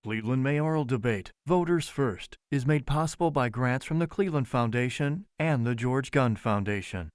Cleveland Mayoral Debate, Voters First, is made possible by grants from the Cleveland Foundation and the George Gund Foundation.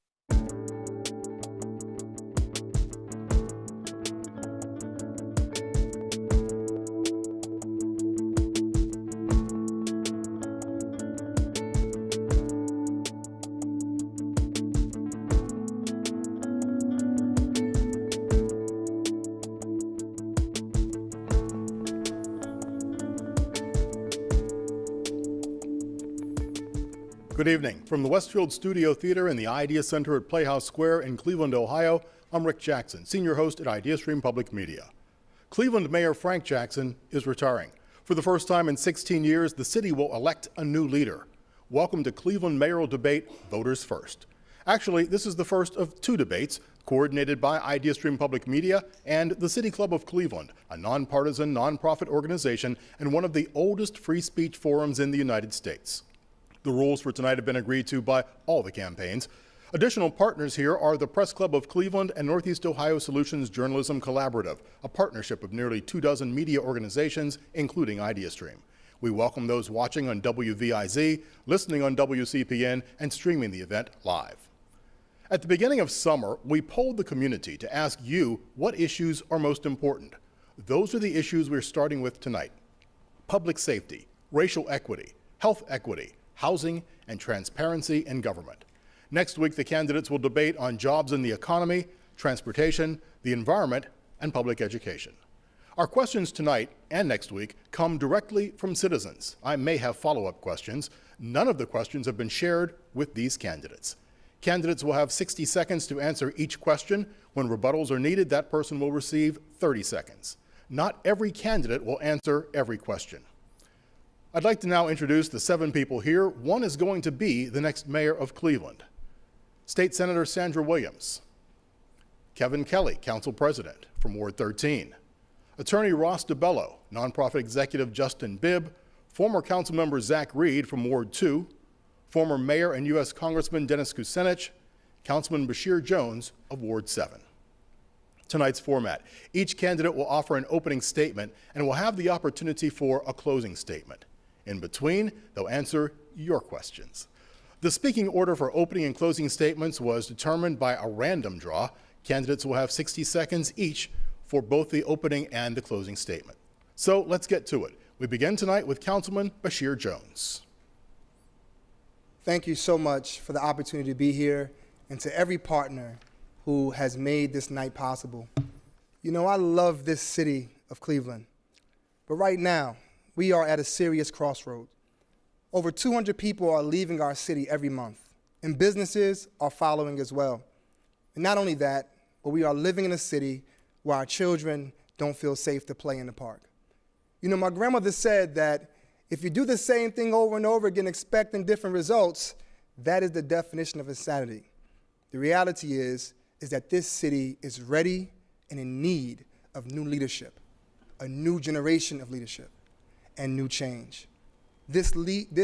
Good evening. From the Westfield Studio Theatre and the Idea Center at Playhouse Square in Cleveland, Ohio, I'm Rick Jackson, senior host at Ideastream Public Media. Cleveland Mayor Frank Jackson is retiring. For the first time in 16 years, the city will elect a new leader. Welcome to Cleveland Mayoral Debate, Voters First. Actually, this is the first of two debates coordinated by Ideastream Public Media and the City Club of Cleveland, a nonpartisan, nonprofit organization and one of the oldest free speech forums in the United States. The rules for tonight have been agreed to by all the campaigns. Additional partners here are the Press Club of Cleveland and Northeast Ohio Solutions Journalism Collaborative, a partnership of nearly 24 media organizations, including Ideastream. We welcome those watching on WVIZ, listening on WCPN, and streaming the event live. At the beginning of summer, we polled the community to ask you what issues are most important. Those are the issues we're starting with tonight: public safety, racial equity, health equity, housing, and transparency in government. Next week, the candidates will debate on jobs in the economy, transportation, the environment, and public education. Our questions tonight and next week come directly from citizens. I may have follow-up questions. None of the questions have been shared with these candidates. Candidates will have 60 seconds to answer each question. When rebuttals are needed, that person will receive 30 seconds. Not every candidate will answer every question. I'd like to now introduce the 7 people here. One is going to be the next mayor of Cleveland. State Senator Sandra Williams. Kevin Kelly, Council President from Ward 13. Attorney Ross Debello, nonprofit executive Justin Bibb, former council member Zach Reed from Ward 2, former mayor and U.S. Congressman Dennis Kucinich, Councilman Bashir Jones of Ward 7. Tonight's format: each candidate will offer an opening statement and will have the opportunity for a closing statement. In between, they'll answer your questions. The speaking order for opening and closing statements was determined by a random draw. Candidates will have 60 seconds each for both the opening and the closing statement. So let's get to it. We begin tonight with Councilman Bashir Jones. Thank you so much for the opportunity to be here, and to every partner who has made this night possible. You know, I love this city of Cleveland, but right now, we are at a serious crossroad. Over 200 people are leaving our city every month, and businesses are following as well. And not only that, but we are living in a city where our children don't feel safe to play in the park. You know, my grandmother said that if you do the same thing over and over again expecting different results, that is the definition of insanity. The reality is that this city is ready and in need of new leadership, a new generation of leadership, and new change. This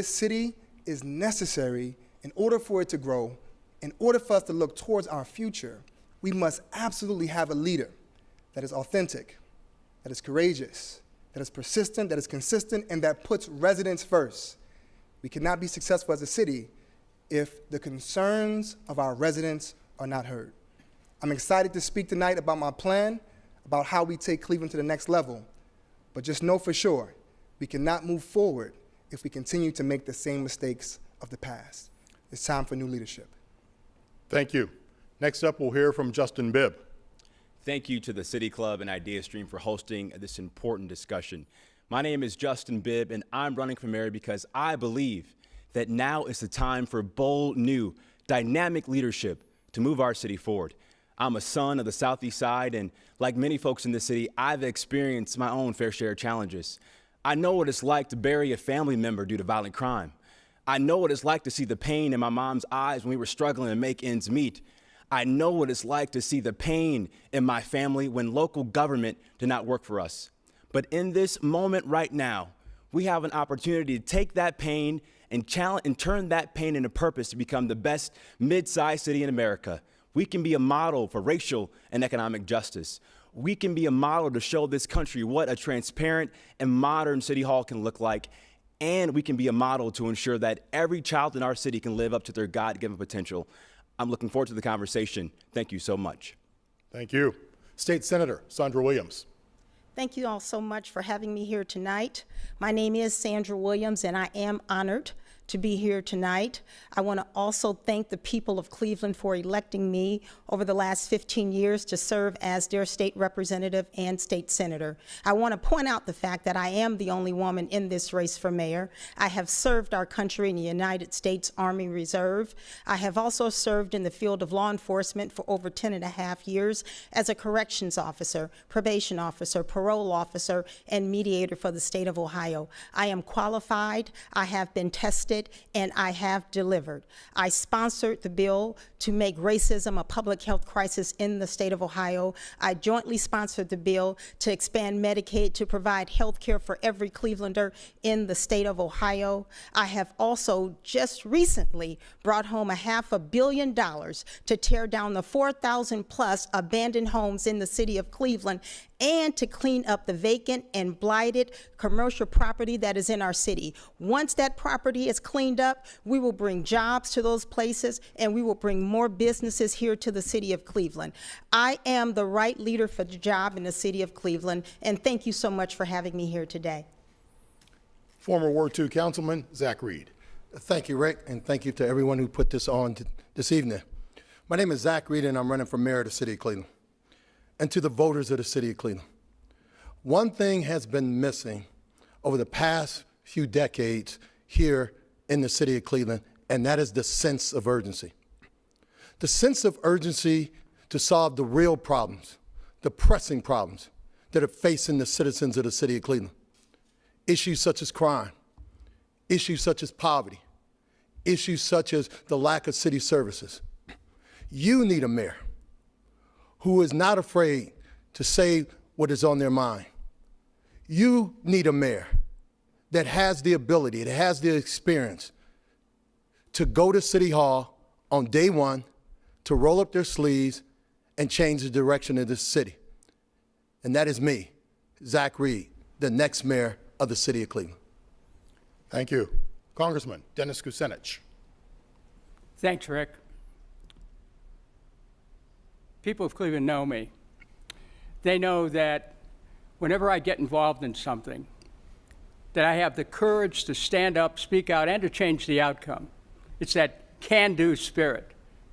city is necessary in order for it to grow. In order for us to look towards our future, we must absolutely have a leader that is authentic, that is courageous, that is persistent, that is consistent, and that puts residents first. We cannot be successful as a city if the concerns of our residents are not heard. I'm excited to speak tonight about my plan, about how we take Cleveland to the next level, but just know for sure, we cannot move forward if we continue to make the same mistakes of the past. It's time for new leadership. Thank you. Next up, we'll hear from Justin Bibb. Thank you to the City Club and Ideastream for hosting this important discussion. My name is Justin Bibb, and I'm running for mayor because I believe that now is the time for bold, new, dynamic leadership to move our city forward. I'm a son of the Southeast Side, and like many folks in this city, I've experienced my own fair share of challenges. I know what it's like to bury a family member due to violent crime. I know what it's like to see the pain in my mom's eyes when we were struggling to make ends meet. I know what it's like to see the pain in my family when local government did not work for us. But in this moment right now, we have an opportunity to take that pain and turn that pain into purpose to become the best mid-sized city in America. We can be a model for racial and economic justice. we can be a model to show this country what a transparent and modern City Hall can look like. And we can be a model to ensure that every child in our city can live up to their God-given potential. I'm looking forward to the conversation. Thank you so much. Thank you. State Senator Sandra Williams. Thank you all so much for having me here tonight. My name is Sandra Williams, and I am honored to be here tonight. I want to also thank the people of Cleveland for electing me over the last 15 years to serve as their state representative and state senator. I want to point out the fact that I am the only woman in this race for mayor. I have served our country in the United States Army Reserve. I have also served in the field of law enforcement for over 10.5 years as a corrections officer, probation officer, parole officer, and mediator for the state of Ohio. I am qualified, I have been tested, and I have delivered. I sponsored the bill to make racism a public health crisis in the state of Ohio. I jointly sponsored the bill to expand Medicaid to provide health care for every Clevelander in the state of Ohio. I have also just recently brought home $500 million to tear down the 4,000 plus abandoned homes in the city of Cleveland and to clean up the vacant and blighted commercial property that is in our city. Once that property is cleaned up, we will bring jobs to those places and we will bring more businesses here to the city of Cleveland. I am the right leader for the job in the city of Cleveland, and thank you so much for having me here today. Former Ward 2 Councilman Zach Reed. Thank you, Rick, and thank you to everyone who put this on this evening. My name is Zach Reed, and I'm running for mayor of the city of Cleveland. And to the voters of the city of Cleveland, one thing has been missing over the past few decades here in the city of Cleveland, and that is the sense of urgency. The sense of urgency to solve the real problems, the pressing problems that are facing the citizens of the city of Cleveland. Issues such as crime, issues such as poverty, issues such as the lack of city services. You need a mayor who is not afraid to say what is on their mind. You need a mayor that has the ability, that has the experience to go to City Hall on day one, to roll up their sleeves and change the direction of this city. And that is me, Zach Reed, the next mayor of the city of Cleveland. Thank you. Congressman Dennis Kucinich. Thanks, Rick. People of Cleveland know me. They know that whenever I get involved in something, that I have the courage to stand up, speak out, and to change the outcome. It's that can-do spirit,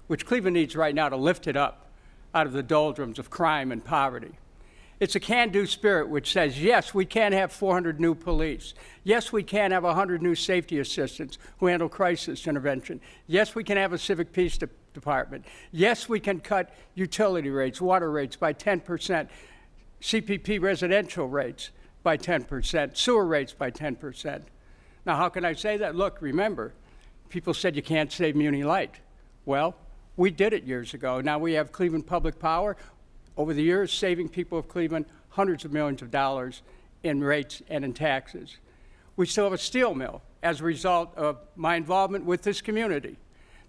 which Cleveland needs right now to lift it up out of the doldrums of crime and poverty. It's a can-do spirit which says, yes, we can have 400 new police. Yes, we can have 100 new safety assistants who handle crisis intervention. Yes, we can have a civic peace department. Yes, we can cut utility rates, water rates by 10%, CPP residential rates by 10%, sewer rates by 10%. Now, how can I say that? Look, remember, people said you can't save Muni Light. Well, we did it years ago. Now we have Cleveland Public Power. Over the years, saving people of Cleveland hundreds of millions of dollars in rates and in taxes. We still have a steel mill as a result of my involvement with this community.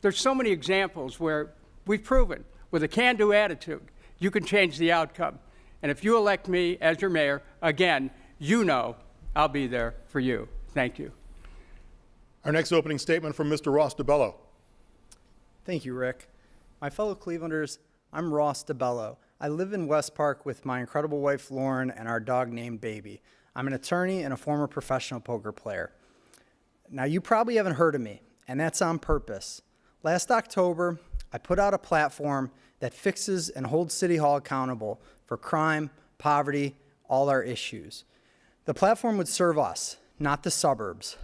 There's so many examples where we've proven with a can-do attitude, you can change the outcome. And if you elect me as your mayor, again, you know I'll be there for you. Thank you. Our next opening statement from Mr. Ross Debello. Thank you, Rick. My fellow Clevelanders, I'm Ross Debello. I live in West Park with my incredible wife, Lauren, and our dog named Baby. I'm an attorney and a former professional poker player. Now, you probably haven't heard of me, and that's on purpose. Last October, I put out a platform that fixes and holds City Hall accountable for crime, poverty, all our issues. The platform would serve us, not the suburbs.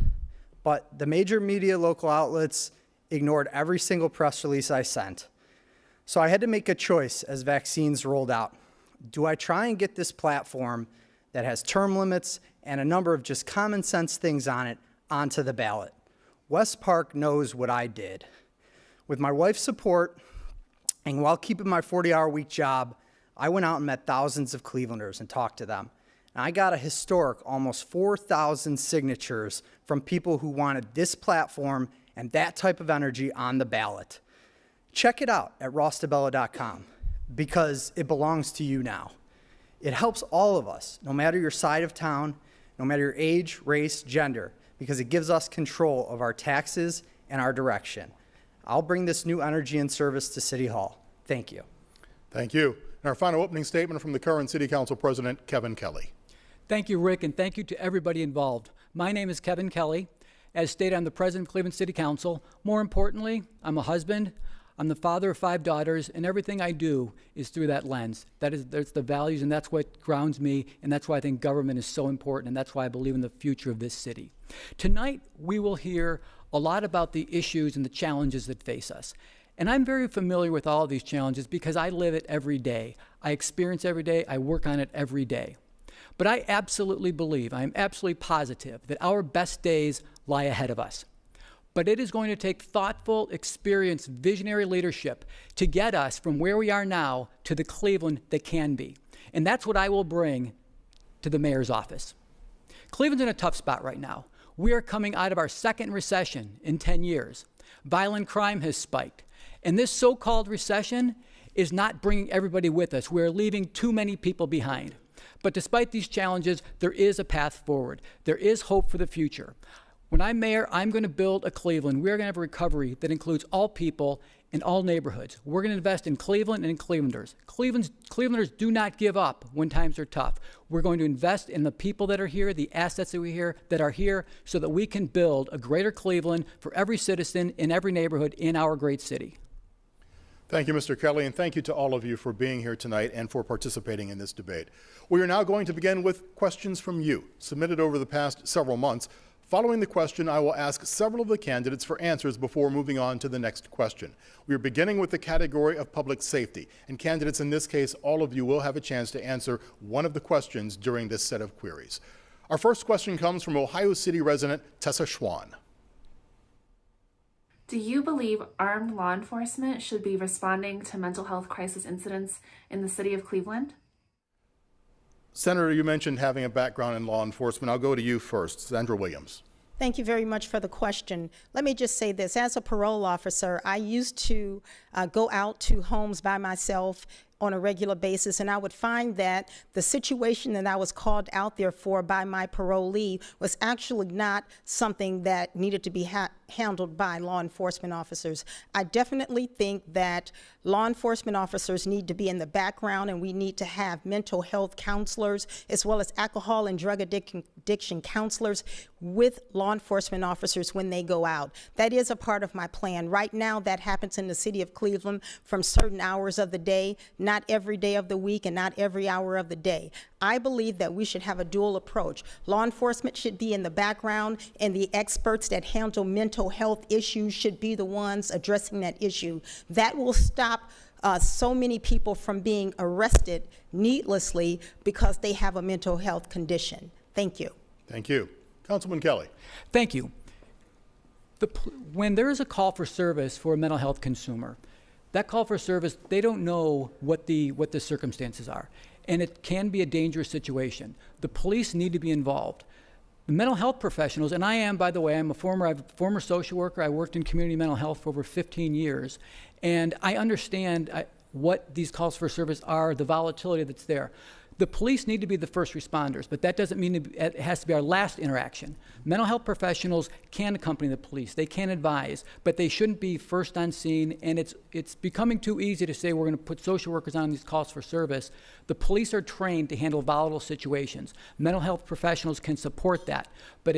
But the major media local outlets ignored every single press release I sent. So I had to make a choice as vaccines rolled out. Do I try and get this platform that has term limits and a number of just common sense things on it onto the ballot? West Park knows what I did. With my wife's support, and while keeping my 40-hour-week job, I went out and met thousands of Clevelanders and talked to them. And I got a historic almost 4,000 signatures from people who wanted this platform and that type of energy on the ballot. Check it out at rossdebello.com because it belongs to you now. It helps all of us, no matter your side of town, no matter your age, race, gender, because it gives us control of our taxes and our direction. I'll bring this new energy and service to City Hall. Thank you. Thank you. And our final opening statement from the current City Council President, Kevin Kelly. Thank you, Rick, and thank you to everybody involved. My name is Kevin Kelly. As stated, I'm the president of Cleveland City Council. More importantly, I'm a husband, I'm the father of 5 daughters, and everything I do is through that lens. That's the values, and that's what grounds me, and that's why I think government is so important, and that's why I believe in the future of this city. Tonight, we will hear a lot about the issues and the challenges that face us. And I'm very familiar with all of these challenges because I live it every day. I experience every day, I work on it every day. But I absolutely believe, I am absolutely positive that our best days lie ahead of us. But it is going to take thoughtful, experienced, visionary leadership to get us from where we are now to the Cleveland that can be. And that's what I will bring to the mayor's office. Cleveland's in a tough spot right now. We are coming out of our second recession in 10 years. Violent crime has spiked. And this so-called recession is not bringing everybody with us. We're leaving too many people behind. But despite these challenges, there is a path forward. There is hope for the future. When I'm mayor, I'm going to build a Cleveland. We're going to have a recovery that includes all people in all neighborhoods. We're going to invest in Cleveland and in Clevelanders. Clevelanders do not give up when times are tough. We're going to invest in the people that are here, the assets that are here, so that we can build a greater Cleveland for every citizen in every neighborhood in our great city. Thank you, Mr. Kelly, and thank you to all of you for being here tonight and for participating in this debate. We are now going to begin with questions from you, submitted over the past several months. Following the question, I will ask several of the candidates for answers before moving on to the next question. We are beginning with the category of public safety, and candidates in this case, all of you will have a chance to answer one of the questions during this set of queries. Our first question comes from Ohio City resident Tessa Schwan. Do you believe armed law enforcement should be responding to mental health crisis incidents in the city of Cleveland? Senator, you mentioned having a background in law enforcement. I'll go to you first. Sandra Williams. Thank you very much for the question. Let me just say this. As a parole officer, I used to go out to homes by myself on a regular basis, and I would find that the situation that I was called out there for by my parolee was actually not something that needed to be handled by law enforcement officers. I definitely think that law enforcement officers need to be in the background, and we need to have mental health counselors as well as alcohol and drug addiction counselors with law enforcement officers when they go out. That is a part of my plan. Right now, that happens in the city of Cleveland from certain hours of the day, not every day of the week and not every hour of the day. I believe that we should have a dual approach. Law enforcement should be in the background, and the experts that handle mental health issues should be the ones addressing that issue. That will stop so many people from being arrested needlessly because they have a mental health condition. Thank you. Thank you. Councilman Kelly. Thank you. When there is a call for service for a mental health consumer, that call for service, they don't know what the circumstances are. And it can be a dangerous situation. The police need to be involved. The mental health professionals, and I am, by the way, I'm a former social worker. I worked in community mental health for over 15 years. And I understand what these calls for service are, the volatility that's there. The police need to be the first responders, but that doesn't mean it has to be our last interaction. Mental health professionals can accompany the police, they can advise, but they shouldn't be first on scene, and it's becoming too easy to say we're going to put social workers on these calls for service. The police are trained to handle volatile situations. Mental health professionals can support that, but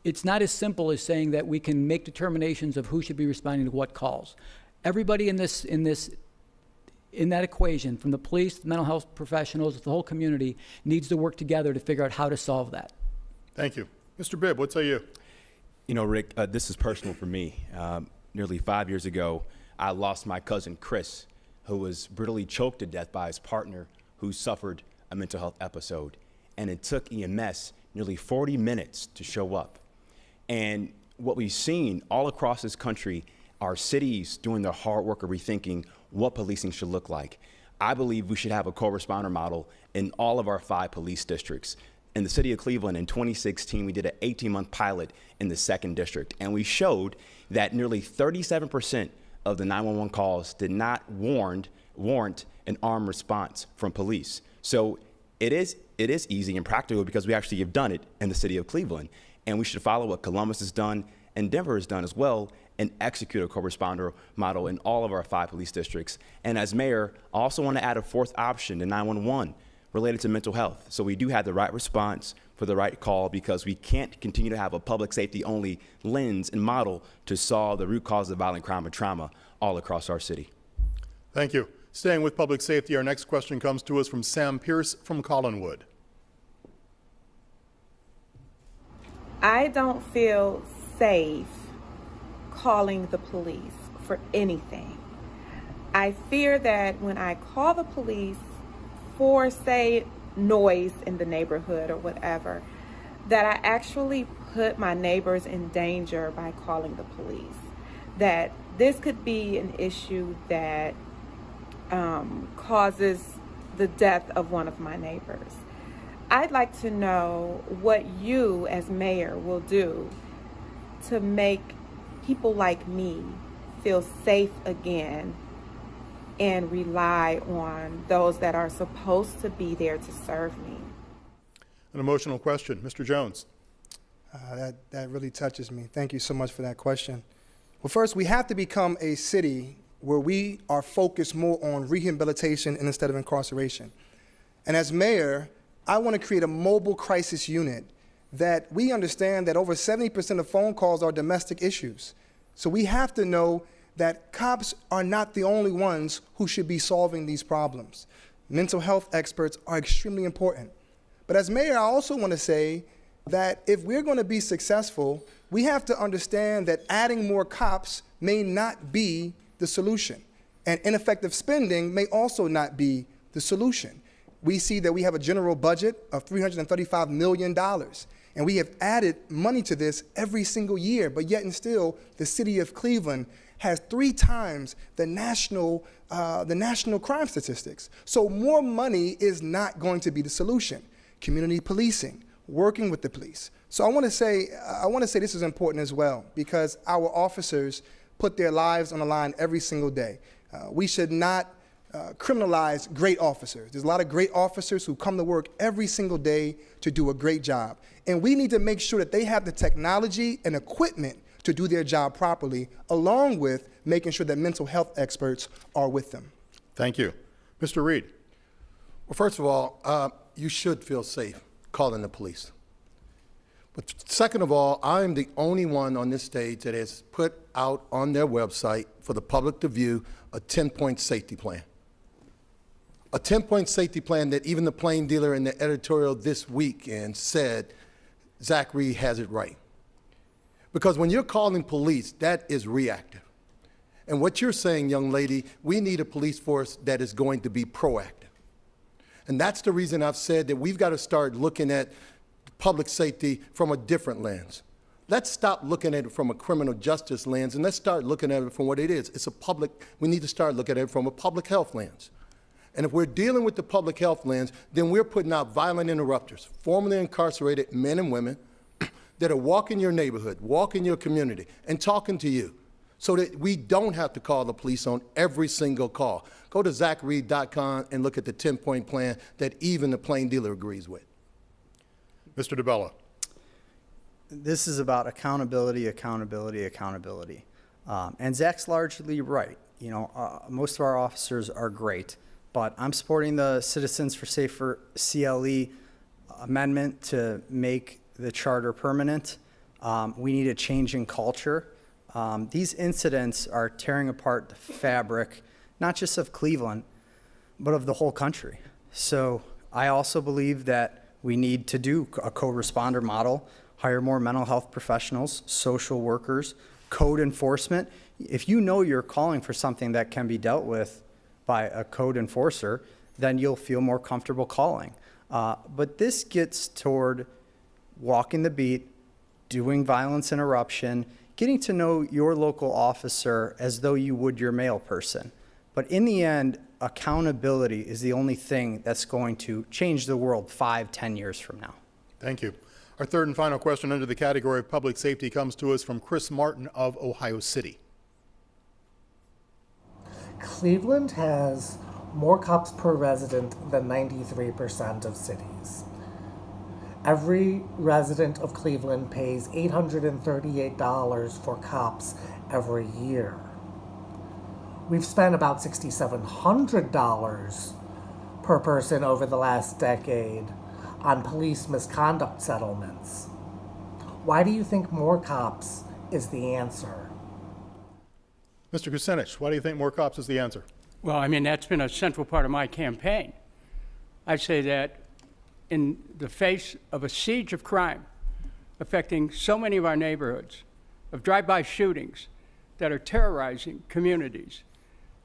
it's not as simple as saying that we can make determinations of who should be responding to what calls. Everybody in that equation, from the police, the mental health professionals, the whole community, needs to work together to figure out how to solve that. Thank you. Mr. Bibb, what say you? You know, Rick, this is personal for me. Nearly 5 years ago, I lost my cousin Chris, who was brutally choked to death by his partner who suffered a mental health episode. And it took EMS nearly 40 minutes to show up. And what we've seen all across this country are cities doing their hard work of rethinking what policing should look like. I believe we should have a co-responder model in all of our 5 police districts. In the city of Cleveland in 2016, we did an 18-month pilot in the 2nd district, and we showed that nearly 37% of the 911 calls did not warrant an armed response from police. So it is easy and practical because we actually have done it in the city of Cleveland. And we should follow what Columbus has done and Denver has done as well and execute a co-responder model in all of our 5 police districts. And as mayor, I also want to add a 4th option to 911 related to mental health. So we do have the right response for the right call because we can't continue to have a public safety only lens and model to solve the root cause of violent crime and trauma all across our city. Thank you. Staying with public safety, our next question comes to us from Sam Pierce from Collinwood. I don't feel safe calling the police for anything. I fear that when I call the police for, say, noise in the neighborhood or whatever, that I actually put my neighbors in danger by calling the police. That this could be an issue that causes the death of one of my neighbors. I'd like to know what you as mayor will do to make people like me feel safe again and rely on those that are supposed to be there to serve me. An emotional question. Mr. Jones. That really touches me. Thank you so much for that question. Well, first, we have to become a city where we are focused more on rehabilitation instead of incarceration. And as mayor, I want to create a mobile crisis unit that we understand that over 70% of phone calls are domestic issues. So we have to know that cops are not the only ones who should be solving these problems. Mental health experts are extremely important. But as mayor, I also want to say that if we're going to be successful, we have to understand that adding more cops may not be the solution. And ineffective spending may also not be the solution. We see that we have a general budget of $335 million. And we have added money to this every single year, but yet and still, the city of Cleveland has 3 times the national crime statistics. So more money is not going to be the solution. Community policing, working with the police. So I want to say this is important as well because our officers put their lives on the line every single day. We should not criminalize great officers. There's a lot of great officers who come to work every single day to do a great job. And we need to make sure that they have the technology and equipment to do their job properly, along with making sure that mental health experts are with them. Thank you. Mr. Reed. Well, first of all, you should feel safe calling the police. But second of all, I am the only one on this stage that has put out on their website for the public to view a 10-point safety plan. A 10-point safety plan that even the plain dealer in the editorial this weekend said Zach Reed has it right. Because when you're calling police, that is reactive. And what you're saying, young lady, we need a police force that is going to be proactive. And that's the reason I've said that we've got to start looking at public safety from a different lens. Let's stop looking at it from a criminal justice lens and let's start looking at it from what it is. We need to start looking at it from a public health lens. And if we're dealing with the public health lens, then we're putting out violent interrupters, formerly incarcerated men and women that are walking your neighborhood, walking your community, and talking to you so that we don't have to call the police on every single call. Go to zachreed.com and look at the 10-point plan that even the plain dealer agrees with. Mr. Debello. This is about accountability. And Zach's largely right. You know, most of our officers are great, but I'm supporting the Citizens for Safer CLE amendment to make the charter permanent. We need a change in culture. These incidents are tearing apart the fabric, not just of Cleveland, but of the whole country. So I also believe that we need to do a co-responder model, hire more mental health professionals, social workers, code enforcement. If you know you're calling for something that can be dealt with by a code enforcer, then you'll feel more comfortable calling. But this gets toward walking the beat, doing violence interruption, getting to know your local officer as though you would your mail person. But in the end, accountability is the only thing that's going to change the world 5-10 years from now. Thank you. Our third and final question under the category of public safety comes to us from Chris Martin of Ohio City. Cleveland has more cops per resident than 93% of cities. Every resident of Cleveland pays $838 for cops every year. We've spent about $6,700 per person over the last decade on police misconduct settlements. Why do you think more cops is the answer? Mr. Kucinich, why do you think more cops is the answer? Well, I mean, that's been a central part of my campaign. I say that in the face of a siege of crime affecting so many of our neighborhoods, of drive-by shootings that are terrorizing communities,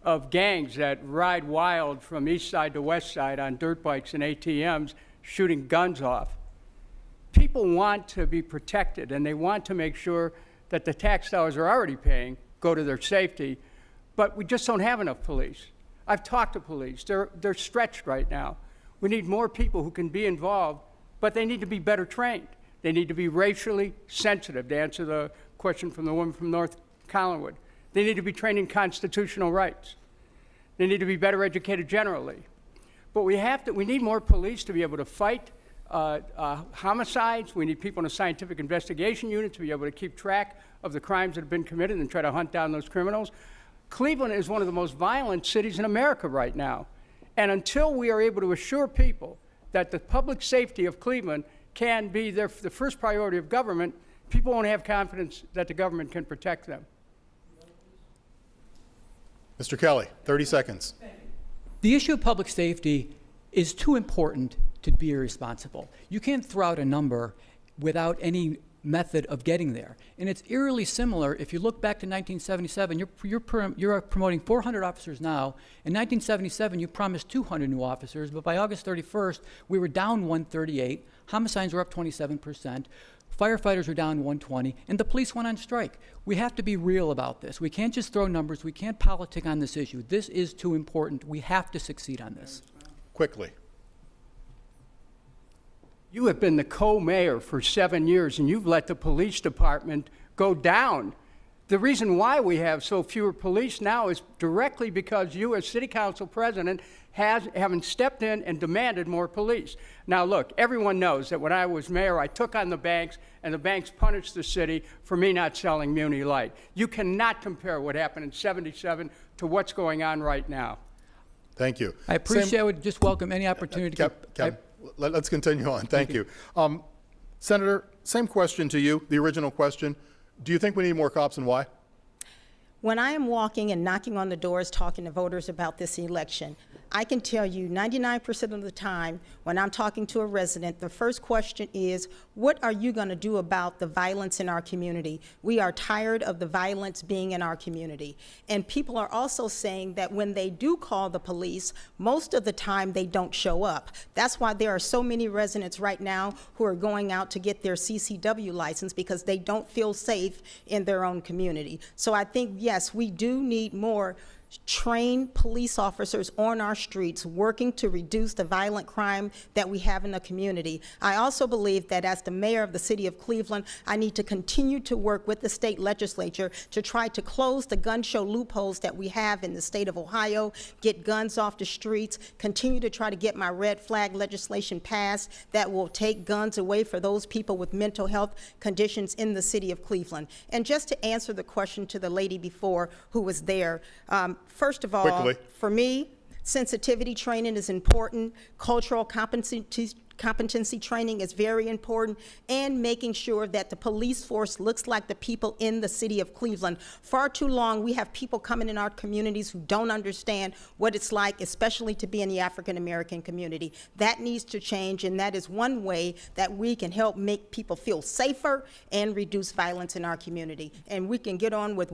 of gangs that ride wild from east side to west side on dirt bikes and ATMs, shooting guns off. People want to be protected, and they want to make sure that the tax dollars they're already paying go to their safety, but we just don't have enough police. I've talked to police. They're stretched right now. We need more people who can be involved, but they need to be better trained. They need to be racially sensitive, to answer the question from the woman from North Collinwood. They need to be trained in constitutional rights. They need to be better educated generally. But we need more police to be able to fight homicides. We need people in a scientific investigation unit to be able to keep track of the crimes that have been committed and try to hunt down those criminals. Cleveland is one of the most violent cities in America right now. And until we are able to assure people that the public safety of Cleveland can be the first priority of government, people won't have confidence that the government can protect them. Mr. Kelly, 30 seconds. The issue of public safety is too important to be irresponsible. You can't throw out a number without any method of getting there. And it's eerily similar. If you look back to 1977, you're promoting 400 officers now. In 1977, you promised 200 new officers, but by August 31st, we were down 138. Homicides were up 27%. Firefighters were down 120, and the police went on strike. We have to be real about this. We can't just throw numbers. We can't politic on this issue. This is too important. We have to succeed on this. Quickly. You have been the co-mayor for 7 years, and you've let the police department go down. The reason why we have so fewer police now is directly because you, as city council president, haven't stepped in and demanded more police. Now, look, everyone knows that when I was mayor, I took on the banks, and the banks punished the city for me not selling Muni Light. You cannot compare what happened in '77 to what's going on right now. Thank you. I appreciate. I would just welcome any opportunity. Let's continue on. Thank you. Senator, same question to you, the original question. Do you think we need more cops, and why? When I am walking and knocking on the doors talking to voters about this election, I can tell you 99% of the time when I'm talking to a resident, the first question is, what are you going to do about the violence in our community? We are tired of the violence being in our community. And people are also saying that when they do call the police, most of the time they don't show up. That's why there are so many residents right now who are going out to get their CCW license because they don't feel safe in their own community. So I think, yes, we do need more trained police officers on our streets working to reduce the violent crime that we have in the community. I also believe that as the mayor of the city of Cleveland, I need to continue to work with the state legislature to try to close the gun show loopholes that we have in the state of Ohio, get guns off the streets, continue to try to get my red flag legislation passed that will take guns away for those people with mental health conditions in the city of Cleveland. And just to answer the question to the lady before who was there, first of all, quickly, for me, sensitivity training is important. Cultural competency training is very important, and making sure that the police force looks like the people in the city of Cleveland. Far too long, we have people coming in our communities who don't understand what it's like, especially to be in the African American community. That needs to change, and that is one way that we can help make people feel safer and reduce violence in our community. And we can get on with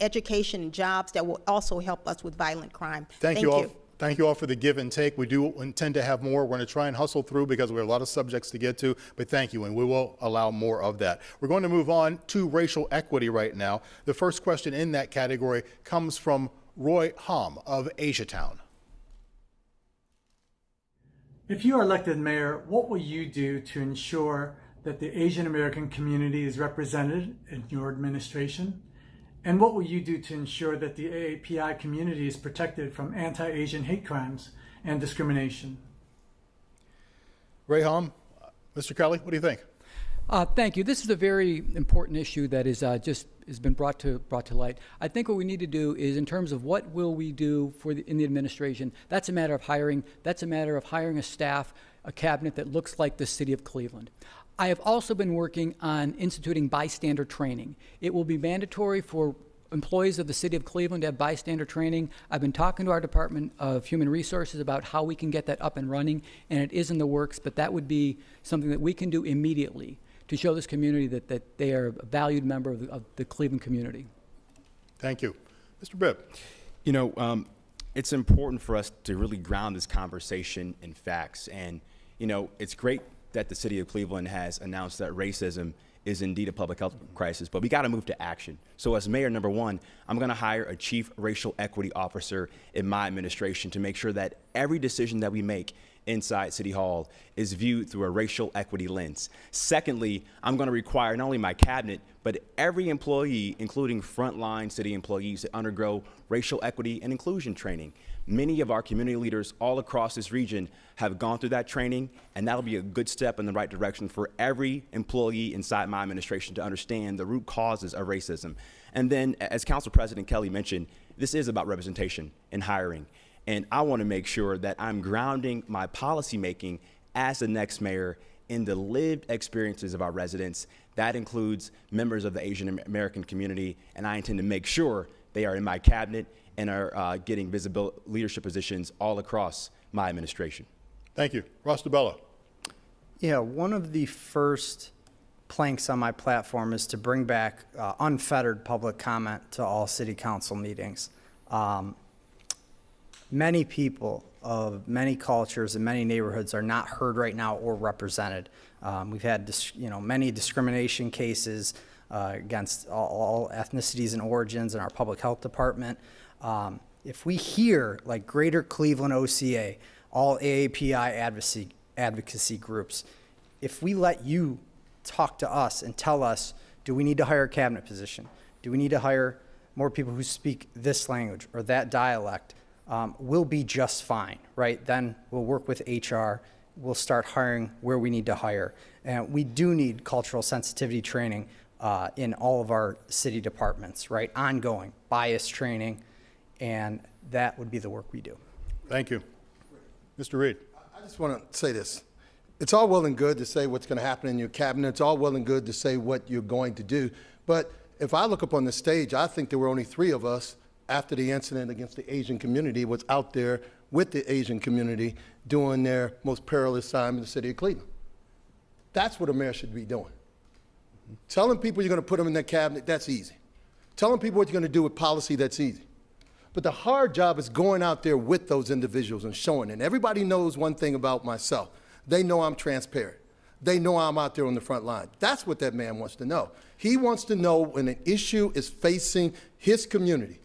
education and jobs that will also help us with violent crime. Thank you all. Thank you all for the give and take. We do intend to have more. We're going to try and hustle through because we have a lot of subjects to get to, but thank you, and we will allow more of that. We're going to move on to racial equity right now. The first question in that category comes from Roy Hom of Asiatown. If you are elected mayor, what will you do to ensure that the Asian American community is represented in your administration? And what will you do to ensure that the AAPI community is protected from anti-Asian hate crimes and discrimination? Ray Hom, Mr. Kelly, what do you think? Thank you. This is a very important issue that is just has been brought to light. I think what we need to do is, in terms of what will we do in the administration, that's a matter of hiring. That's a matter of hiring a staff, a cabinet that looks like the city of Cleveland. I have also been working on instituting bystander training. It will be mandatory for employees of the city of Cleveland to have bystander training. I've been talking to our Department of Human Resources about how we can get that up and running, and it is in the works, but that would be something that we can do immediately to show this community that they are a valued member of the Cleveland community. Thank you. Mr. Bibb. You know, it's important for us to really ground this conversation in facts. And, you know, it's great that the city of Cleveland has announced that racism is indeed a public health crisis, but we got to move to action. So as mayor, number one, I'm going to hire a chief racial equity officer in my administration to make sure that every decision that we make inside City Hall is viewed through a racial equity lens. Secondly, I'm going to require not only my cabinet, but every employee, including frontline city employees, to undergo racial equity and inclusion training. Many of our community leaders all across this region have gone through that training, and that'll be a good step in the right direction for every employee inside my administration to understand the root causes of racism. And then, as Council President Kelly mentioned, this is about representation and hiring. And I want to make sure that I'm grounding my policymaking as the next mayor in the lived experiences of our residents. That includes members of the Asian American community, and I intend to make sure they are in my cabinet and are getting visible leadership positions all across my administration. Thank you. Ross Debello. Yeah, one of the first planks on my platform is to bring back unfettered public comment to all city council meetings. Many people of many cultures and many neighborhoods are not heard right now or represented. We've had many discrimination cases against all ethnicities and origins in our public health department. If we hear, like Greater Cleveland OCA, all AAPI advocacy groups, if we let you talk to us and tell us, do we need to hire a cabinet position? Do we need to hire more people who speak this language or that dialect? We'll be just fine, right? Then we'll work with HR. We'll start hiring where we need to hire. And we do need cultural sensitivity training in all of our city departments, right? Ongoing bias training, and that would be the work we do. Thank you. Mr. Reed. I just want to say this. It's all well and good to say what's going to happen in your cabinet. It's all well and good to say what you're going to do. But if I look up on the stage, I think there were only 3 of us after the incident against the Asian community was out there with the Asian community doing their most perilous time in the city of Cleveland. That's what a mayor should be doing. Telling people you're going to put them in their cabinet, that's easy. Telling people what you're going to do with policy, that's easy. But the hard job is going out there with those individuals and showing it. And everybody knows one thing about myself. They know I'm transparent. They know I'm out there on the front line. That's what that man wants to know. He wants to know when an issue is facing his community,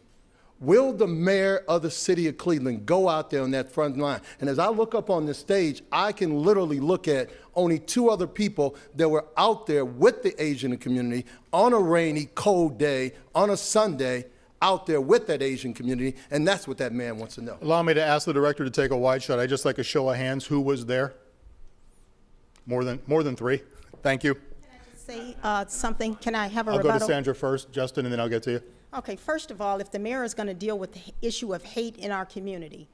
will the mayor of the city of Cleveland go out there on that front line? And as I look up on the stage, I can literally look at only 2 other people that were out there with the Asian community on a rainy, cold day, on a Sunday, out there with that Asian community, and that's what that man wants to know. Allow me to ask the director to take a wide shot. I'd just like a show of hands. Who was there? More than 3. Thank you. Can I just say something? Can I have a I'll rebuttal? go to Sandra first, Justin, and then I'll get to you. Okay, first of all, if the mayor is going to deal with the issue of hate in our community,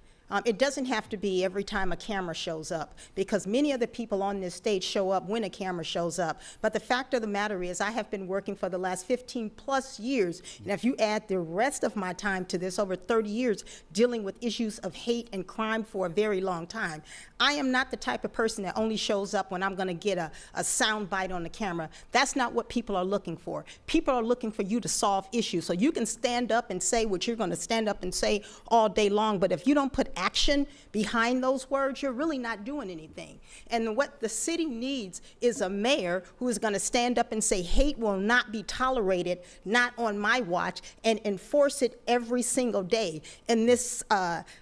it doesn't have to be every time a camera shows up, because many of the people on this stage show up when a camera shows up. But the fact of the matter is, I have been working for the last 15 plus years, and if you add the rest of my time to this, over 30 years dealing with issues of hate and crime for a very long time. I am not the type of person that only shows up when I'm going to get a sound bite on the camera. That's not what people are looking for. People are looking for you to solve issues. So you can stand up and say what you're going to stand up and say all day long, but if you don't put action behind those words, you're really not doing anything. And what the city needs is a mayor who is going to stand up and say hate will not be tolerated, not on my watch, and enforce it every single day. And this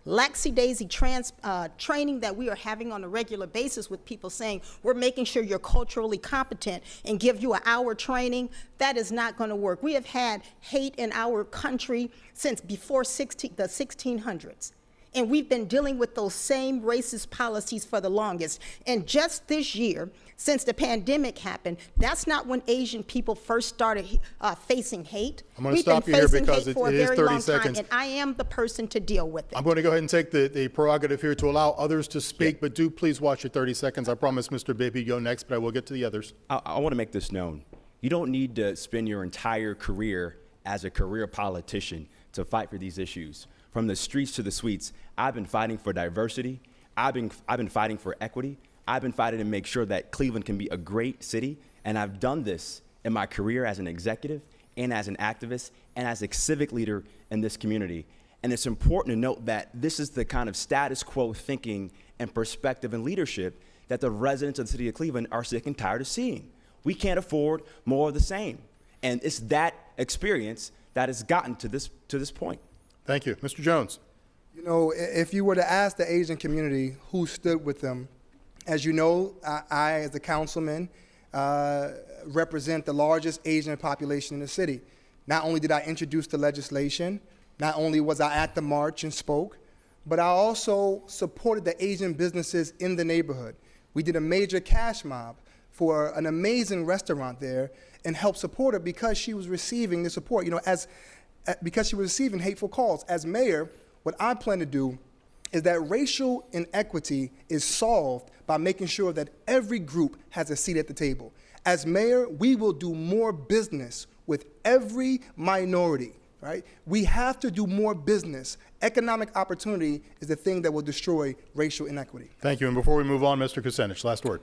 laxy-daisy training that we are having on a regular basis with people saying we're making sure you're culturally competent and give you an hour training, that is not going to work. We have had hate in our country since before the 1600s. And we've been dealing with those same racist policies for the longest. And just this year, since the pandemic happened, that's not when Asian people first started facing hate. I'm going to stop you here because it is 30 seconds. And I am the person to deal with it. I'm going to go ahead and take the prerogative here to allow others to speak, but do please watch your 30 seconds. I promise Mr. Bibb you go next, but I will get to the others. I want to make this known. You don't need to spend your entire career as a career politician to fight for these issues. From the streets to the suites, I've been fighting for diversity. I've been fighting for equity. I've been fighting to make sure that Cleveland can be a great city. And I've done this in my career as an executive and as an activist and as a civic leader in this community. And it's important to note that this is the kind of status quo thinking and perspective and leadership that the residents of the city of Cleveland are sick and tired of seeing. We can't afford more of the same. And it's that experience that has gotten to this point. Thank you. Mr. Jones. You know, if you were to ask the Asian community who stood with them, as you know, I as a councilman, represent the largest Asian population in the city. Not only did I introduce the legislation, not only was I at the march and spoke, but I also supported the Asian businesses in the neighborhood. We did a major cash mob for an amazing restaurant there and helped support her because she was receiving the support. You know, because she was receiving hateful calls. As mayor, what I plan to do is that racial inequity is solved by making sure that every group has a seat at the table. As mayor, we will do more business with every minority, right? We have to do more business. Economic opportunity is the thing that will destroy racial inequity. Thank you. And before we move on, Mr. Kucinich, last word.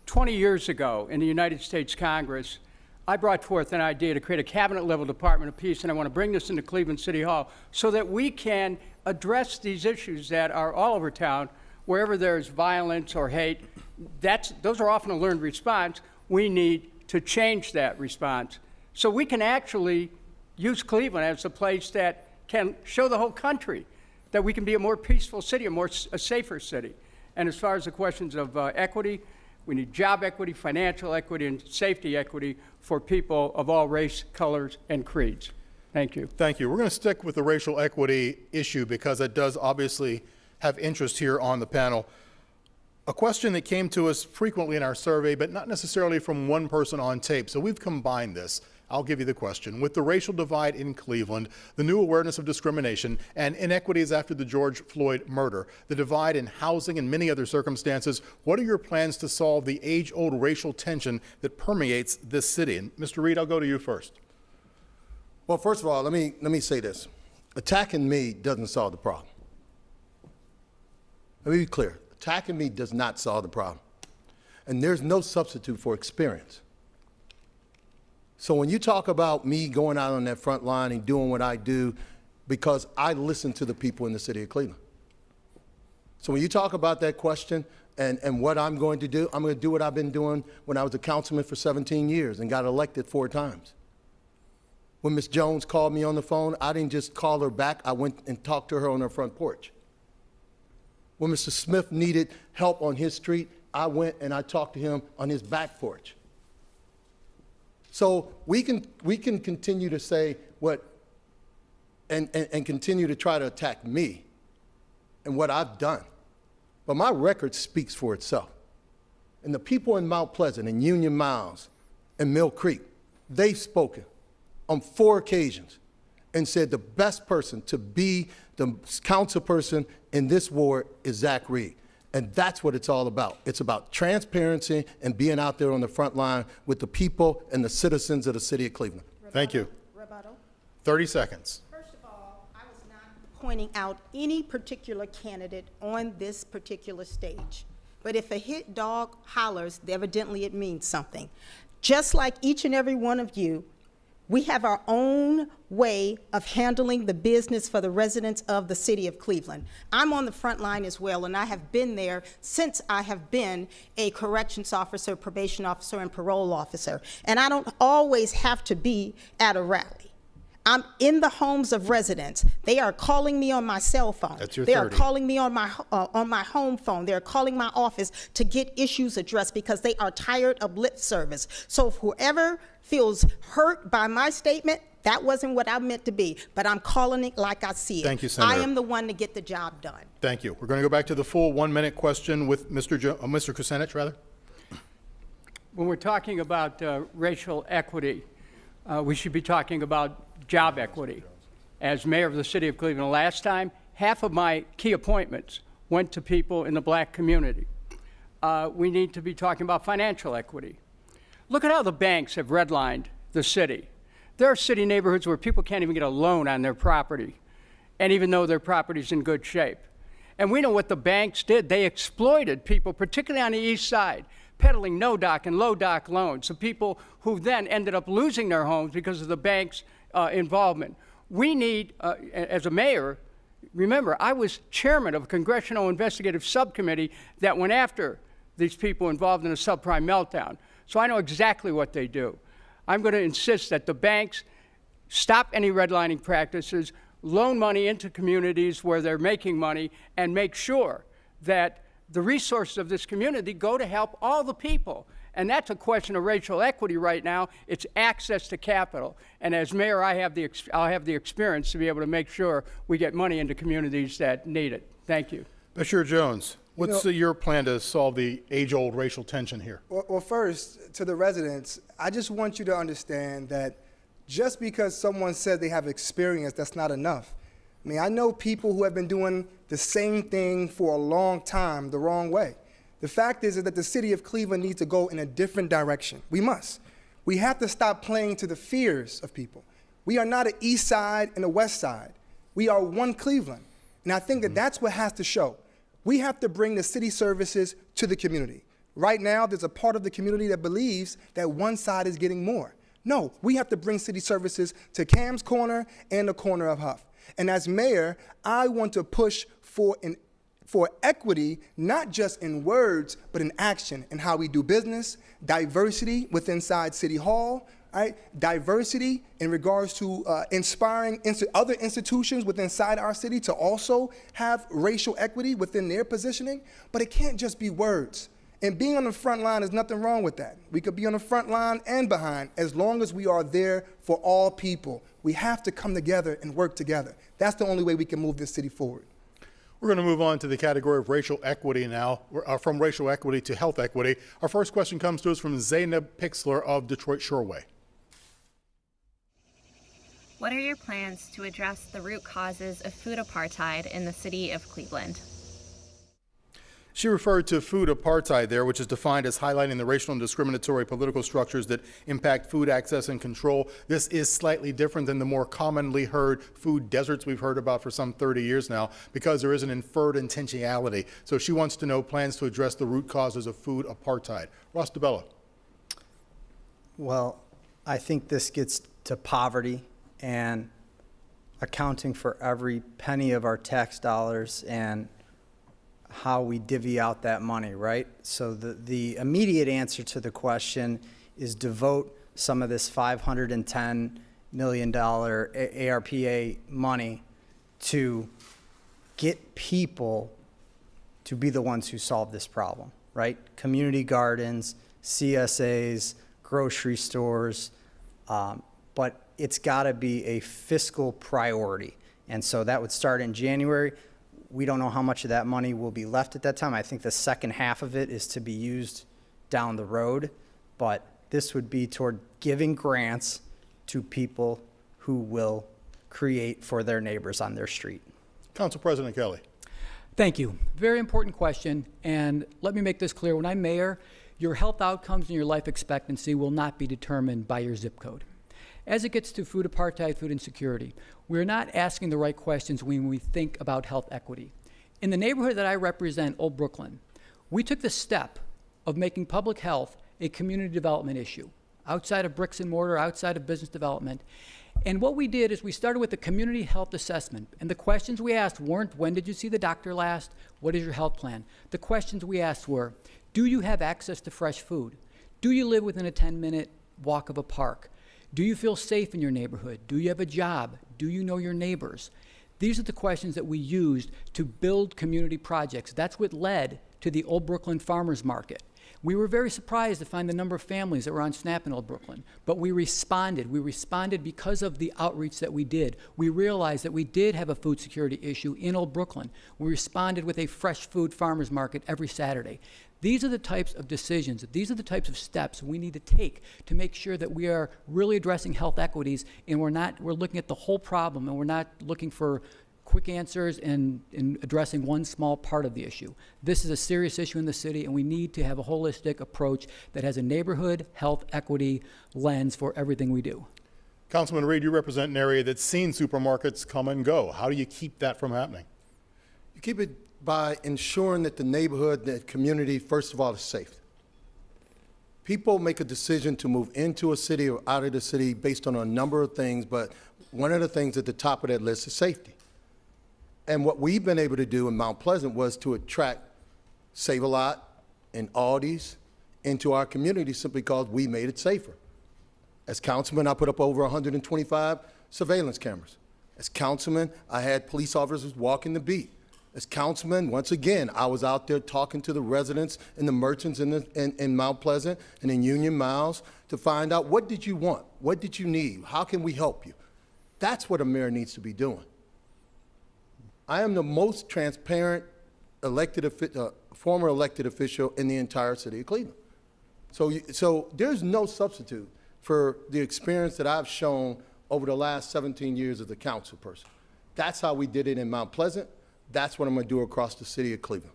20 years ago in the United States Congress, I brought forth an idea to create a cabinet-level Department of Peace, and I want to bring this into Cleveland City Hall so that we can address these issues that are all over town, wherever there's violence or hate. Those are often a learned response. We need to change that response so we can actually use Cleveland as a place that can show the whole country that we can be a more peaceful city, a safer city. And as far as the questions of equity, we need job equity, financial equity, and safety equity for people of all race, colors, and creeds. Thank you. Thank you. We're going to stick with the racial equity issue because it does obviously have interest here on the panel. A question that came to us frequently in our survey, but not necessarily from one person on tape. So we've combined this. I'll give you the question. With the racial divide in Cleveland, the new awareness of discrimination, and inequities after the George Floyd murder, the divide in housing and many other circumstances, what are your plans to solve the age-old racial tension that permeates this city? And Mr. Reed, I'll go to you first. Well, first of all, let me say this. Attacking me doesn't solve the problem. Let me be clear. Attacking me does not solve the problem. And there's no substitute for experience. So when you talk about me going out on that front line and doing what I do, because I listen to the people in the city of Cleveland. So when you talk about that question and what I'm going to do, I'm going to do what I've been doing when I was a councilman for 17 years and got elected 4 times. When Ms. Jones called me on the phone, I didn't just call her back, I went and talked to her on her front porch. When Mr. Smith needed help on his street, I went and I talked to him on his back porch. So we can continue to say what, and continue to try to attack me and what I've done. But my record speaks for itself. And the people in Mount Pleasant and Union Miles and Mill Creek, they've spoken on 4 occasions and said the best person to be the council person in this ward is Zach Reed. And that's what it's all about. It's about transparency and being out there on the front line with the people and the citizens of the city of Cleveland. Thank you. 30 seconds. First of all, I was not pointing out any particular candidate on this particular stage. But if a hit dog hollers, evidently it means something. Just like each and every one of you, We have our own way of handling the business for the residents of the city of Cleveland. I'm on the front line as well, and I have been there since I have been a corrections officer, probation officer, and parole officer. And I don't always have to be at a rally. I'm in the homes of residents. They are calling me on my cell phone. That's your They 30. are calling me on my home phone. They're calling my office to get issues addressed because they are tired of lip service. So if whoever feels hurt by my statement, that wasn't what I meant to be, but I'm calling it like I see it. Thank you, Senator. I am the one to get the job done. Thank you. We're going to go back to the full 1-minute question with Mr. Kucinich, rather. When we're talking about racial equity, we should be talking about job equity. As mayor of the city of Cleveland last time, half of my key appointments went to people in the black community. We need to be talking about financial equity. Look at how the banks have redlined the city. There are city neighborhoods where people can't even get a loan on their property, and even though their property's in good shape. And we know what the banks did. They exploited people, particularly on the east side, peddling no-doc and low-doc loans to people who then ended up losing their homes because of the bank's involvement. We need, as a mayor, remember, I was chairman of a congressional investigative subcommittee that went after these people involved in a subprime meltdown. So I know exactly what they do. I'm going to insist that the banks stop any redlining practices, loan money into communities where they're making money, and make sure that the resources of this community go to help all the people. And that's a question of racial equity right now. It's access to capital. And as mayor, I'll have the experience to be able to make sure we get money into communities that need it. Thank you. Bashir Jones, what's your plan to solve the age-old racial tension here? Well, first, to the residents, I just want you to understand that just because someone says they have experience, that's not enough. I mean, I know people who have been doing the same thing for a long time the wrong way. The fact is that the city of Cleveland needs to go in a different direction. We must. We have to stop playing to the fears of people. We are not an east side and a west side. We are one Cleveland. And I think that that's what has to show. We have to bring the city services to the community. Right now, there's a part of the community that believes that one side is getting more. No, we have to bring city services to Cam's Corner and the corner of Huff. And as mayor, I want to push for equity, not just in words, but in action, in how we do business, diversity within City Hall, right? Diversity in regards to inspiring other institutions within our city to also have racial equity within their positioning, but it can't just be words. And being on the front line, there's nothing wrong with that. We could be on the front line and behind as long as we are there for all people. We have to come together and work together. That's the only way we can move this city forward. We're going to move on to the category of racial equity now, from racial equity to health equity. Our first question comes to us from Zainab Pixler of Detroit Shoreway. What are your plans to address the root causes of food apartheid in the city of Cleveland? She referred to food apartheid there, which is defined as highlighting the racial and discriminatory political structures that impact food access and control. This is slightly different than the more commonly heard food deserts we've heard about for some 30 years now, because there is an inferred intentionality. So she wants to know plans to address the root causes of food apartheid. Ross Debello. Well, I think this gets to poverty and accounting for every penny of our tax dollars and how we divvy out that money, right? So the immediate answer to the question is devote some of this $510 million ARPA money to get people to be the ones who solve this problem, right? Community gardens, CSAs, grocery stores, but it's gotta be a fiscal priority. And so that would start in January. We don't know how much of that money will be left at that time. I think the second half of it is to be used down the road, but this would be toward giving grants to people who will create for their neighbors on their street. Council President Kelly. Thank you. Very important question, and let me make this clear. When I'm mayor, your health outcomes and your life expectancy will not be determined by your zip code. As it gets to food apartheid, food insecurity, we're not asking the right questions when we think about health equity. In the neighborhood that I represent, Old Brooklyn, we took the step of making public health a community development issue. outside of bricks and mortar, outside of business development. And what we did is we started with the community health assessment. And the questions we asked weren't, when did you see the doctor last? What is your health plan? The questions we asked were, do you have access to fresh food? Do you live within a 10-minute walk of a park? Do you feel safe in your neighborhood? Do you have a job? Do you know your neighbors? These are the questions that we used to build community projects. That's what led to the Old Brooklyn Farmers Market. We were very surprised to find the number of families that were on SNAP in Old Brooklyn, but we responded. We responded because of the outreach that we did. We realized that we did have a food security issue in Old Brooklyn. We responded with a fresh food farmers market every Saturday. These are the types of decisions, these are the types of steps we need to take to make sure that we are really addressing health equities, and we're looking at the whole problem, and we're not looking for quick answers and addressing one small part of the issue. This is a serious issue in the city, and we need to have a holistic approach that has a neighborhood health equity lens for everything we do. Councilman Reed, you represent an area that's seen supermarkets come and go. How do you keep that from happening? You keep it by ensuring that the neighborhood, the community, first of all, is safe. People make a decision to move into a city or out of the city based on a number of things, but one of the things at the top of that list is safety. And what we've been able to do in Mount Pleasant was to attract Save-A-Lot and Aldi's into our community simply because we made it safer. As councilman, I put up over 125 surveillance cameras. As councilman, I had police officers walking the beat. As councilman, once again, I was out there talking to the residents and the merchants in Mount Pleasant and in Union Miles to find out, what did you want? What did you need? How can we help you? That's what a mayor needs to be doing. I am the most transparent former elected official in the entire city of Cleveland. So there's no substitute for the experience that I've shown over the last 17 years as a council person. That's how we did it in Mount Pleasant. That's what I'm going to do across the city of Cleveland.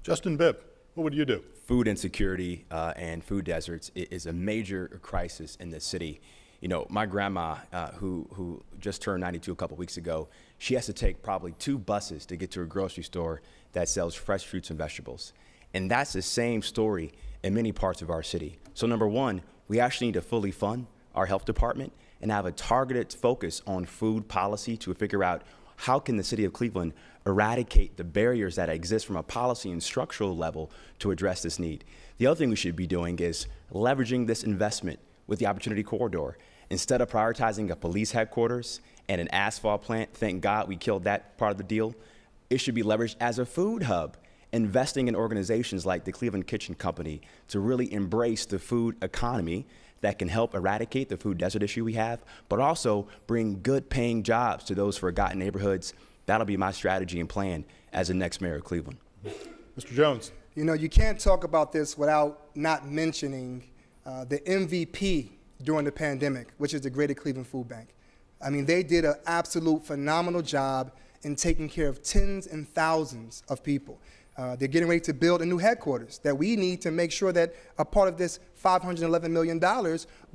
Justin Bibb, what would you do? Food insecurity and food deserts is a major crisis in the city. You know, my grandma, who just turned 92 a couple weeks ago, she has to take probably 2 buses to get to a grocery store that sells fresh fruits and vegetables. And that's the same story in many parts of our city. So number one, we actually need to fully fund our health department and have a targeted focus on food policy to figure out how can the city of Cleveland eradicate the barriers that exist from a policy and structural level to address this need. The other thing we should be doing is leveraging this investment with the Opportunity Corridor. Instead of prioritizing a police headquarters and an asphalt plant, thank God we killed that part of the deal, it should be leveraged as a food hub, investing in organizations like the Cleveland Kitchen Company to really embrace the food economy that can help eradicate the food desert issue we have, but also bring good paying jobs to those forgotten neighborhoods. That'll be my strategy and plan as the next mayor of Cleveland. Mr. Jones. You know, you can't talk about this without not mentioning the MVP during the pandemic, which is the Greater Cleveland Food Bank. I mean, they did an absolute phenomenal job in taking care of tens and thousands of people. They're getting ready to build a new headquarters that we need to make sure that a part of this $511 million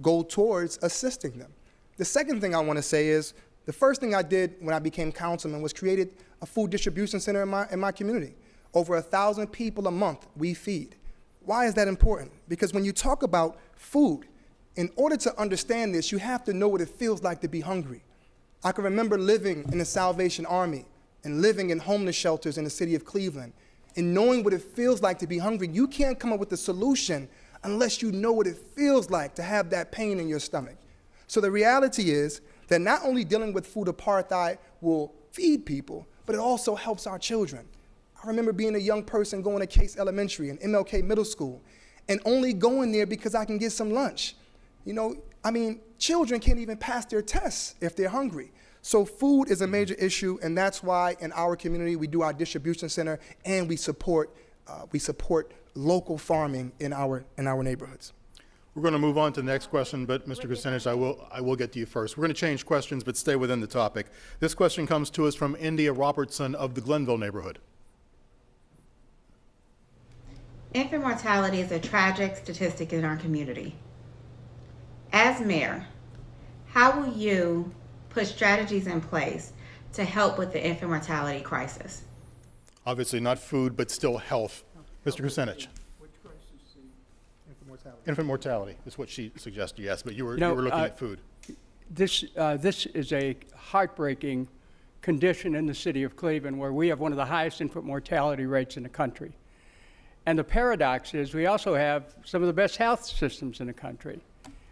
go towards assisting them. The second thing I want to say is the first thing I did when I became councilman was created a food distribution center in my community. Over 1,000 people a month we feed. Why is that important? Because when you talk about food, in order to understand this, you have to know what it feels like to be hungry. I can remember living in the Salvation Army and living in homeless shelters in the city of Cleveland and knowing what it feels like to be hungry. You can't come up with a solution unless you know what it feels like to have that pain in your stomach. So the reality is that not only dealing with food apartheid will feed people, but it also helps our children. I remember being a young person going to Case Elementary and MLK Middle School and only going there because I can get some lunch. You know, I mean, children can't even pass their tests if they're hungry. So food is a major issue, and that's why in our community we do our distribution center and we support local farming in our neighborhoods. We're going to move on to the next question, but Mr. Kucinich, I will get to you first. We're going to change questions, but stay within the topic. This question comes to us from India Robertson of the Glenville neighborhood. Infant mortality is a tragic statistic in our community. As mayor, how will you put strategies in place to help with the infant mortality crisis? Obviously not food, but still health. Mr. Kucinich. mortality. Infant mortality is what she suggested, yes, but you were looking at food. This is a heartbreaking condition in the city of Cleveland, where we have one of the highest infant mortality rates in the country. And the paradox is we also have some of the best health systems in the country.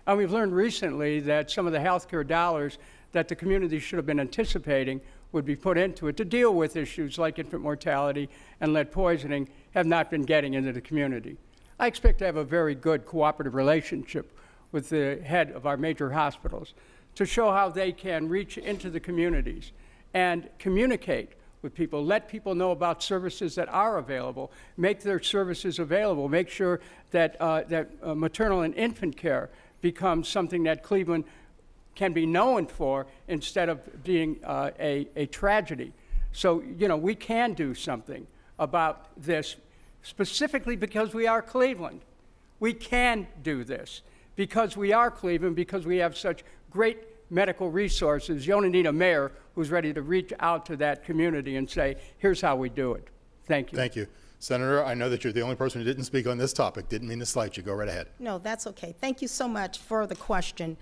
And we've learned recently that some of the healthcare dollars that the community should have been anticipating would be put into it to deal with issues like infant mortality and lead poisoning have not been getting into the community. I expect to have a very good cooperative relationship with the head of our major hospitals to show how they can reach into the communities and communicate with people, let people know about services that are available, make their services available, make sure that, maternal and infant care becomes something that Cleveland can be known for instead of being a tragedy. So, we can do something about this, specifically because we are Cleveland. We can do this because we are Cleveland, because we have such great medical resources. You only need a mayor who's ready to reach out to that community and say, here's how we do it. Thank you. Thank you. Senator, I know that you're the only person who didn't speak on this topic. Didn't mean to slight you. Go right ahead. No, that's okay. Thank you so much for the question.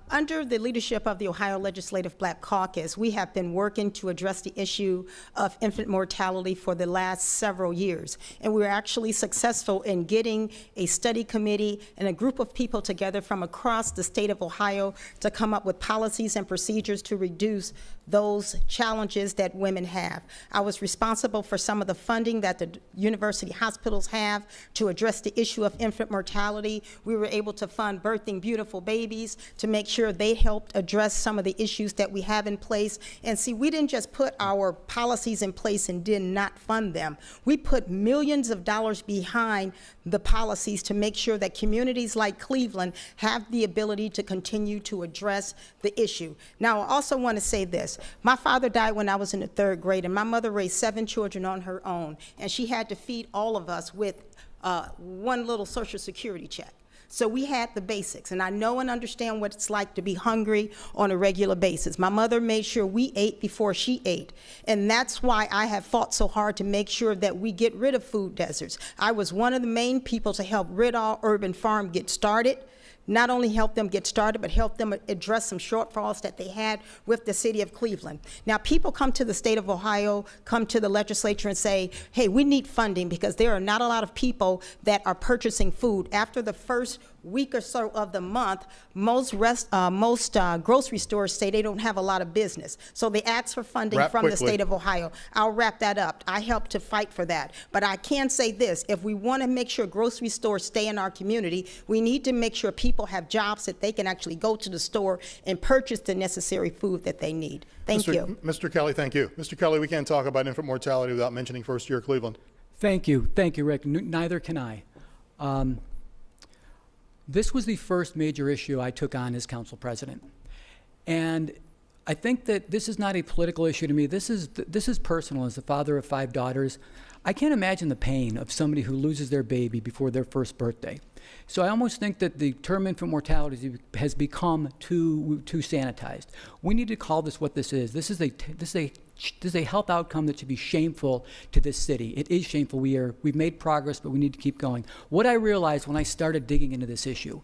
Under the leadership of the Ohio Legislative Black Caucus, we have been working to address the issue of infant mortality for the last several years. And we were actually successful in getting a study committee and a group of people together from across the state of Ohio to come up with policies and procedures to reduce those challenges that women have. I was responsible for some of the funding that the university hospitals have to address the issue of infant mortality. We were able to fund Birthing Beautiful Babies to make sure they helped address some of the issues that we have in place. And see, we didn't just put our policies in place and did not fund them. We put millions of dollars behind the policies to make sure that communities like Cleveland have the ability to continue to address the issue. Now, I also want to say this. My father died when I was in the 3rd grade, and my mother raised 7 children on her own, and she had to feed all of us with one little Social Security check. So we had the basics, and I know and understand what it's like to be hungry on a regular basis. My mother made sure we ate before she ate, and that's why I have fought so hard to make sure that we get rid of food deserts. I was one of the main people to help Ridall Urban Farm get started. Not only help them get started, but help them address some shortfalls that they had with the city of Cleveland. Now, people come to the state of Ohio, come to the legislature and say, hey, we need funding because there are not a lot of people that are purchasing food. After the first week or so of the month, most grocery stores say they don't have a lot of business. So they ask for funding from the state of Ohio. I'll wrap that up. I helped to fight for that. But I can say this, if we want to make sure grocery stores stay in our community, we need to make sure people have jobs that they can actually go to the store and purchase the necessary food that they need. Thank you. Mr. Kelly, thank you. Mr. Kelly, we can't talk about infant mortality without mentioning First Year Cleveland. Thank you, Rick. Neither can I. This was the first major issue I took on as council president. And I think that this is not a political issue to me. This is personal. As the father of 5 daughters, I can't imagine the pain of somebody who loses their baby before their first birthday. So I almost think that the term infant mortality has become too sanitized. We need to call this what this is. This is a health outcome that should be shameful to this city. It is shameful. We've made progress, but we need to keep going. What I realized when I started digging into this issue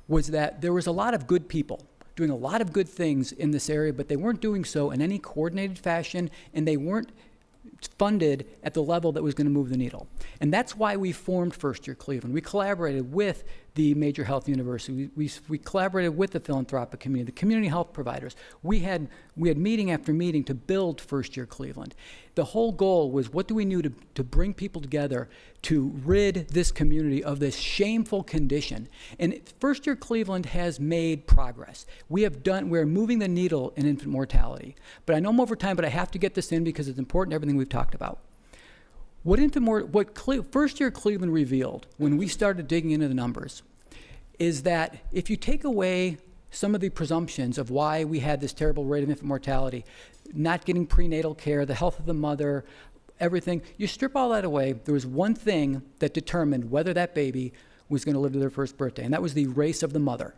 was that there was a lot of good people doing a lot of good things in this area, but they weren't doing so in any coordinated fashion, and they weren't funded at the level that was going to move the needle. And that's why we formed First Year Cleveland. We collaborated with the major health university. We collaborated with the philanthropic community, the community health providers. We had meeting after meeting to build First Year Cleveland. The whole goal was, what do we need to bring people together to rid this community of this shameful condition? And First Year Cleveland has made progress. We're moving the needle in infant mortality. But I know I'm over time, but I have to get this in because it's important to everything we've talked about. What First Year Cleveland revealed when we started digging into the numbers is that if you take away some of the presumptions of why we had this terrible rate of infant mortality, not getting prenatal care, the health of the mother, everything, you strip all that away, there was one thing that determined whether that baby was going to live to their first birthday, and that was the race of the mother.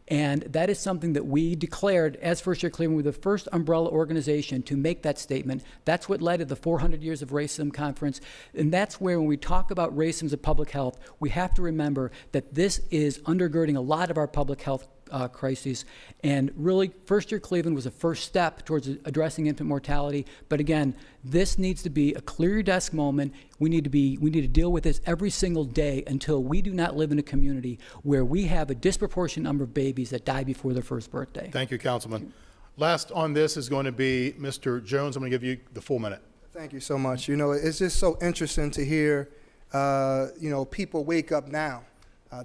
And that is something that we declared as First Year Cleveland. We were the first umbrella organization to make that statement. That's what led to the 400 Years of Racism Conference. And that's where, when we talk about racism as a public health, we have to remember that this is undergirding a lot of our public health crises. And really, First Year Cleveland was a first step towards addressing infant mortality. But again, this needs to be a clear your desk moment. We need to deal with this every single day until we do not live in a community where we have a disproportionate number of babies that die before their first birthday. Thank you, Councilman. Last on this is going to be Mr. Jones. I'm going to give you the full minute. Thank you so much. You know, it's just so interesting to hear, people wake up now.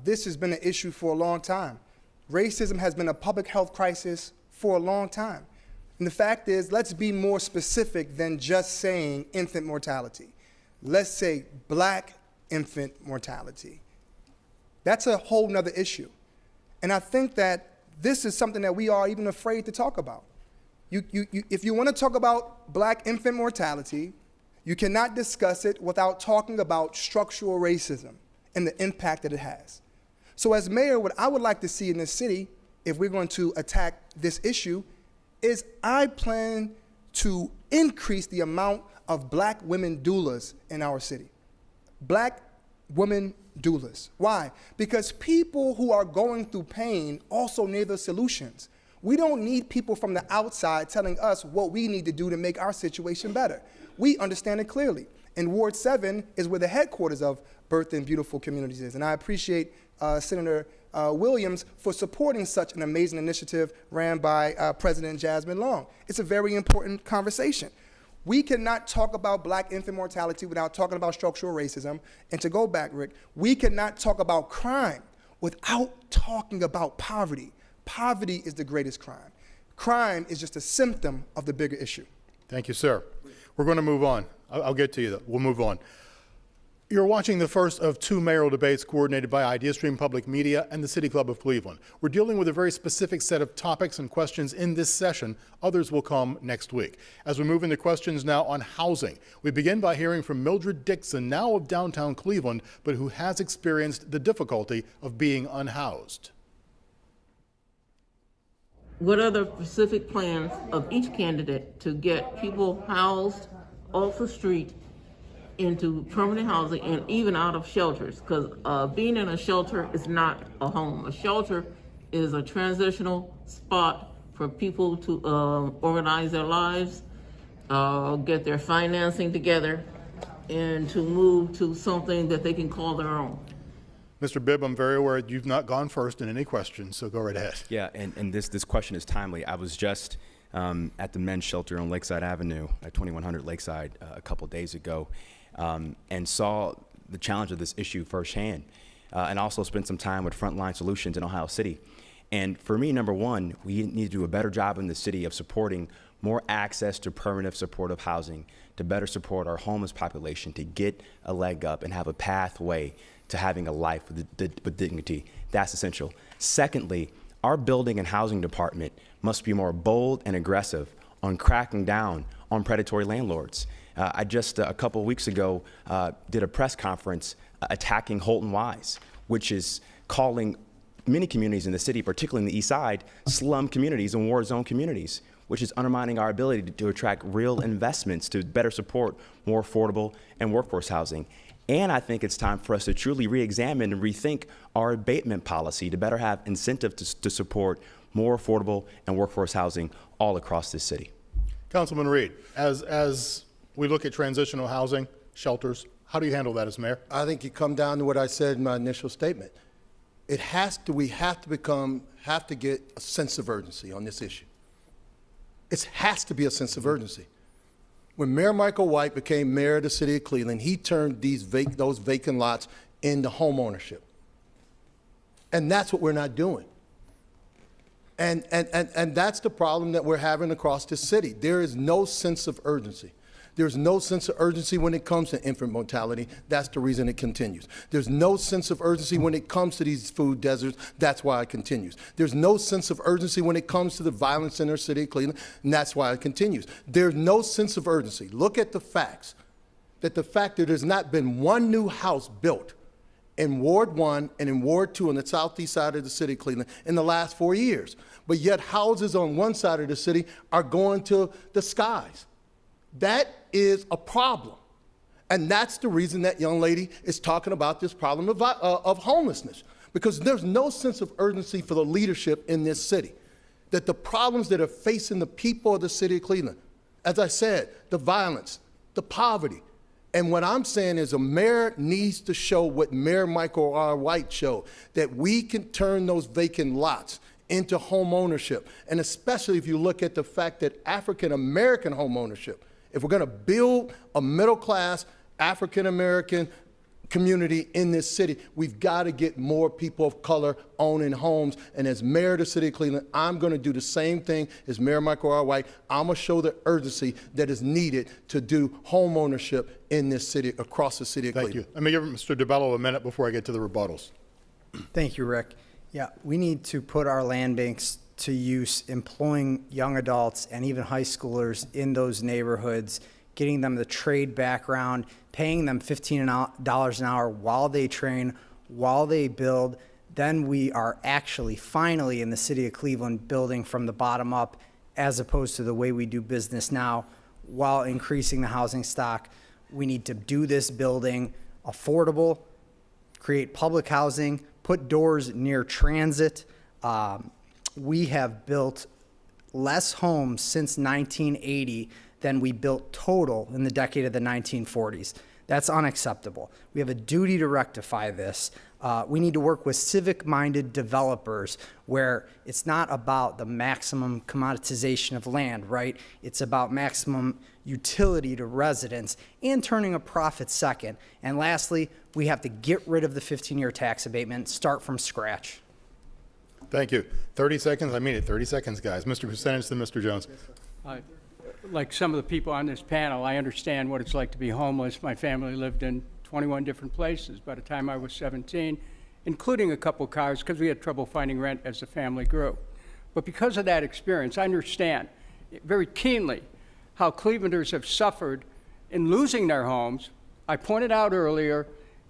This has been an issue for a long time. Racism has been a public health crisis for a long time. And the fact is, let's be more specific than just saying infant mortality. Let's say black infant mortality. That's a whole nother issue. And I think that this is something that we are even afraid to talk about. If you want to talk about black infant mortality, you cannot discuss it without talking about structural racism and the impact that it has. So as mayor, what I would like to see in this city, if we're going to attack this issue, is I plan to increase the amount of black women doulas in our city. Black women doulas. Why? Because people who are going through pain also need the solutions. We don't need people from the outside telling us what we need to do to make our situation better. We understand it clearly. And Ward 7 is where the headquarters of Birth and Beautiful Communities is. And I appreciate Senator Williams for supporting such an amazing initiative ran by President Jasmine Long. It's a very important conversation. We cannot talk about black infant mortality without talking about structural racism. And to go back, Rick, we cannot talk about crime without talking about poverty. Poverty is the greatest crime. Crime is just a symptom of the bigger issue. Thank you, sir. We're going to move on. I'll get to you, though. We'll move on. You're watching the first of two mayoral debates coordinated by Ideastream Public Media and the City Club of Cleveland. We're dealing with a very specific set of topics and questions in this session. Others will come next week. As we move into questions now on housing, we begin by hearing from Mildred Dixon, now of downtown Cleveland, but who has experienced the difficulty of being unhoused. What are the specific plans of each candidate to get people housed off the street into permanent housing and even out of shelters? Because being in a shelter is not a home. A shelter is a transitional spot for people to organize their lives, get their financing together, and to move to something that they can call their own. Mr. Bibb, I'm very aware you've not gone first in any questions, so go right ahead. Yeah, and this question is timely. I was just at the men's shelter on Lakeside Avenue at 2100 Lakeside a couple days ago, and saw the challenge of this issue firsthand, and also spent some time with Frontline Solutions in Ohio City. And for me, number one, we need to do a better job in the city of supporting more access to permanent supportive housing, to better support our homeless population, to get a leg up and have a pathway to having a life with dignity. That's essential. Secondly, our building and housing department must be more bold and aggressive on cracking down on predatory landlords. I just, a couple of weeks ago, did a press conference attacking Holton Wise, which is calling many communities in the city, particularly in the east side, slum communities and war zone communities, which is undermining our ability to attract real investments to better support more affordable and workforce housing. And I think it's time for us to truly re-examine and rethink our abatement policy to better have incentive to support more affordable and workforce housing all across this city. Councilman Reed, as we look at transitional housing, shelters, how do you handle that as mayor? I think you come down to what I said in my initial statement. We have to get a sense of urgency on this issue. It has to be a sense of urgency. When Mayor Michael White became mayor of the city of Cleveland, he turned those vacant lots into home ownership. And that's what we're not doing. And that's the problem that we're having across the city. There is no sense of urgency. There's no sense of urgency when it comes to infant mortality. That's the reason it continues. There's no sense of urgency when it comes to these food deserts. That's why it continues. There's no sense of urgency when it comes to the violence in our city of Cleveland, and that's why it continues. There's no sense of urgency. Look at the facts. The fact that there's not been one new house built in Ward 1 and in Ward 2 on the southeast side of the city of Cleveland in the last 4 years. But yet houses on one side of the city are going to the skies. That is a problem. And that's the reason that young lady is talking about this problem of homelessness, because there's no sense of urgency for the leadership in this city, that the problems that are facing the people of the city of Cleveland, as I said, the violence, the poverty. And what I'm saying is a mayor needs to show what Mayor Michael R. White showed, that we can turn those vacant lots into home ownership. And especially if you look at the fact that African-American home ownership, if we're gonna build a middle-class African-American community in this city, we've got to get more people of color owning homes. And as mayor of the city of Cleveland, I'm going to do the same thing as Mayor Michael R. White. I'm going to show the urgency that is needed to do home ownership in this city, across the city of Cleveland. Thank you. Let me give Mr. Debello a minute before I get to the rebuttals. Thank you, Rick. Yeah, we need to put our land banks to use, employing young adults and even high schoolers in those neighborhoods, getting them the trade background, paying them $15 an hour while they train, while they build. Then we are actually finally in the city of Cleveland building from the bottom up, as opposed to the way we do business now, while increasing the housing stock. We need to do this building affordable, create public housing, put doors near transit. We have built less homes since 1980 than we built total in the decade of the 1940s. That's unacceptable. We have a duty to rectify this. We need to work with civic-minded developers where it's not about the maximum commoditization of land, right? It's about maximum utility to residents and turning a profit second. And lastly, we have to get rid of the 15-year tax abatement, start from scratch. Thank you. 30 seconds. I mean it. 30 seconds, guys. Mr. Kucinich, then Mr. Jones. Like some of the people on this panel, I understand what it's like to be homeless. My family lived in 21 different places by the time I was 17, including a couple cars, because we had trouble finding rent as the family grew. But because of that experience, I understand very keenly how Clevelanders have suffered in losing their homes. I pointed out earlier,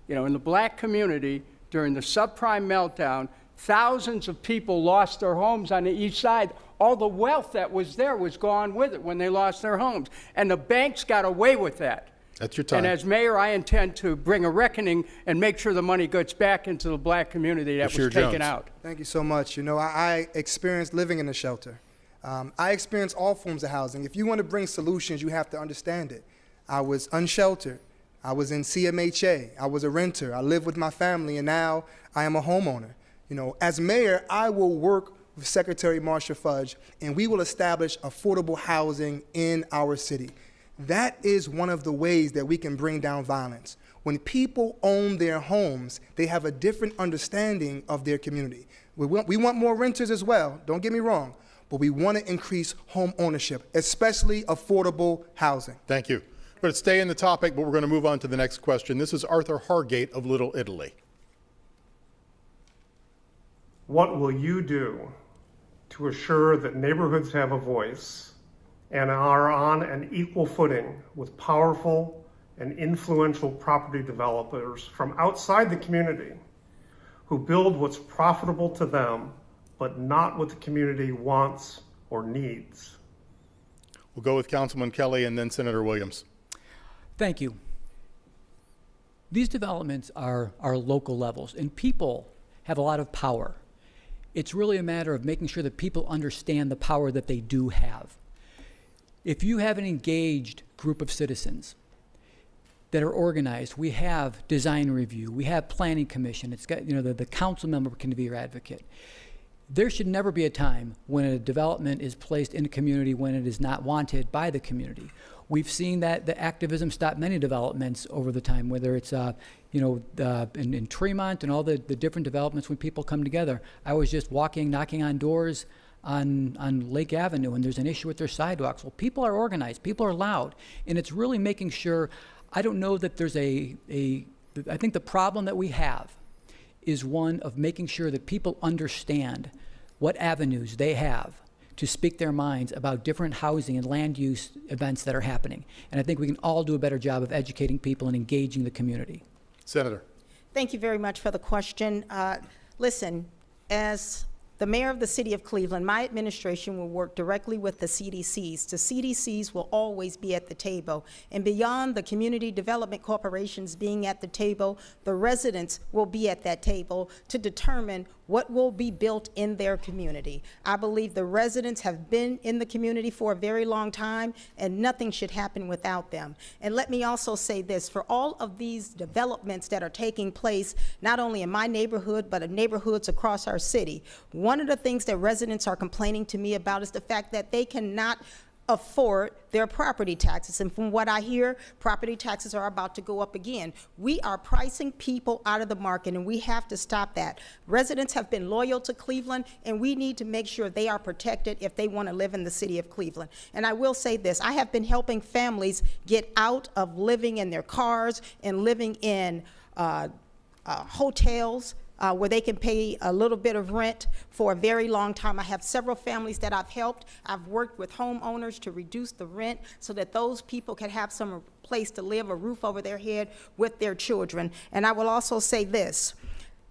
in the black community during the subprime meltdown, thousands of people lost their homes on the east side. All the wealth that was there was gone with it when they lost their homes. And the banks got away with that. That's your time. And as mayor, I intend to bring a reckoning and make sure the money gets back into the black community that was taken out. Thank you so much. I experienced living in a shelter. I experienced all forms of housing. If you want to bring solutions, you have to understand it. I was unsheltered. I was in CMHA. I was a renter. I lived with my family, and now I am a homeowner. As mayor, I will work with Secretary Marsha Fudge, and we will establish affordable housing in our city. That is one of the ways that we can bring down violence. When people own their homes, they have a different understanding of their community. We want more renters as well, don't get me wrong, but we want to increase home ownership, especially affordable housing. Thank you. We're going to stay in the topic, but we're going to move on to the next question. This is Arthur Hargate of Little Italy. What will you do to assure that neighborhoods have a voice and are on an equal footing with powerful and influential property developers from outside the community who build what's profitable to them, but not what the community wants or needs? We'll go with Councilman Kelly and then Senator Williams. Thank you. These developments are local levels, and people have a lot of power. It's really a matter of making sure that people understand the power that they do have. If you have an engaged group of citizens that are organized, we have design review, we have planning commission, it's got, the council member can be your advocate. There should never be a time when a development is placed in a community when it is not wanted by the community. We've seen that the activism stop many developments over the time, whether it's in Tremont and all the different developments when people come together. I was just knocking on doors on Lake Avenue, and there's an issue with their sidewalks. Well, people are organized, people are loud, and it's really making sure. I don't know that there's I think the problem that we have is one of making sure that people understand what avenues they have to speak their minds about different housing and land use events that are happening. And I think we can all do a better job of educating people and engaging the community. Senator. Thank you very much for the question. Listen, as the mayor of the city of Cleveland, my administration will work directly with the CDCs. The CDCs will always be at the table. And beyond the community development corporations being at the table, the residents will be at that table to determine what will be built in their community. I believe the residents have been in the community for a very long time, and nothing should happen without them. And let me also say this, for all of these developments that are taking place, not only in my neighborhood, but in neighborhoods across our city, one of the things that residents are complaining to me about is the fact that they cannot afford their property taxes. And from what I hear, property taxes are about to go up again. We are pricing people out of the market, and we have to stop that. Residents have been loyal to Cleveland, and we need to make sure they are protected if they want to live in the city of Cleveland. And I will say this, I have been helping families get out of living in their cars and living in hotels, where they can pay a little bit of rent for a very long time. I have several families that I've helped. I've worked with homeowners to reduce the rent so that those people can have some place to live, a roof over their head with their children. And I will also say this,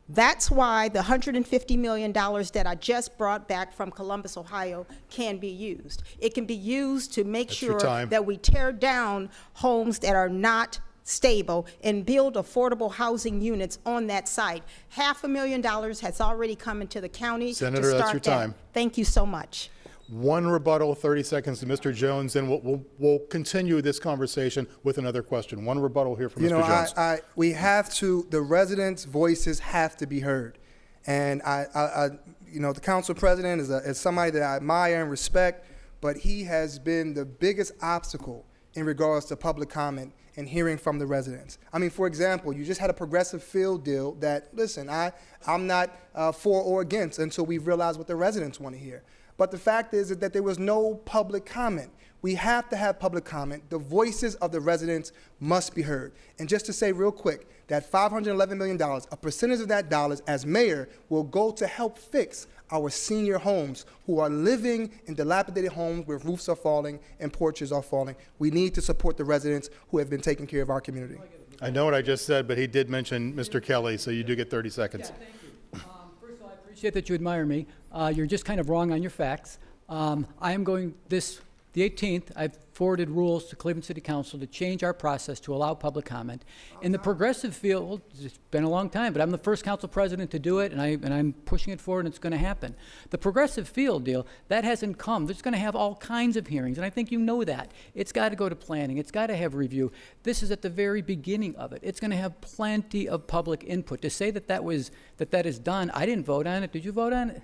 that's why the $150 million that I just brought back from Columbus, Ohio can be used. It can be used to make sure that we tear down homes that are not stable and build affordable housing units on that site. $500,000 has already come into the county. Senator, to start that's your time. Thank you so much. One rebuttal, 30 seconds to Mr. Jones, and we'll continue this conversation with another question. One rebuttal here from Mr. Jones. We have to, the residents' voices have to be heard. And the council president is somebody that I admire and respect, but he has been the biggest obstacle in regards to public comment and hearing from the residents. I mean, for example, you just had a progressive field deal that, listen, I'm not for or against until we realize what the residents want to hear. But the fact is that there was no public comment. We have to have public comment. The voices of the residents must be heard. And just to say real quick, that $511 million, a percentage of that dollars as mayor will go to help fix our senior homes who are living in dilapidated homes where roofs are falling and porches are falling. We need to support the residents who have been taking care of our community. I know what I just said, but he did mention Mr. Kelly, so you do get 30 seconds. Yeah, thank you. First of all, I appreciate that you admire me. You're just kind of wrong on your facts. I am going the 18th, I've forwarded rules to Cleveland City Council to change our process to allow public comment. In the progressive field, it's been a long time, but I'm the first council president to do it, and I'm pushing it forward, and it's going to happen. The progressive field deal, that hasn't come. It's going to have all kinds of hearings, and I think you know that. It's got to go to planning. It's got to have review. This is at the very beginning of it. It's going to have plenty of public input. To say that that is done, I didn't vote on it. Did you vote on it?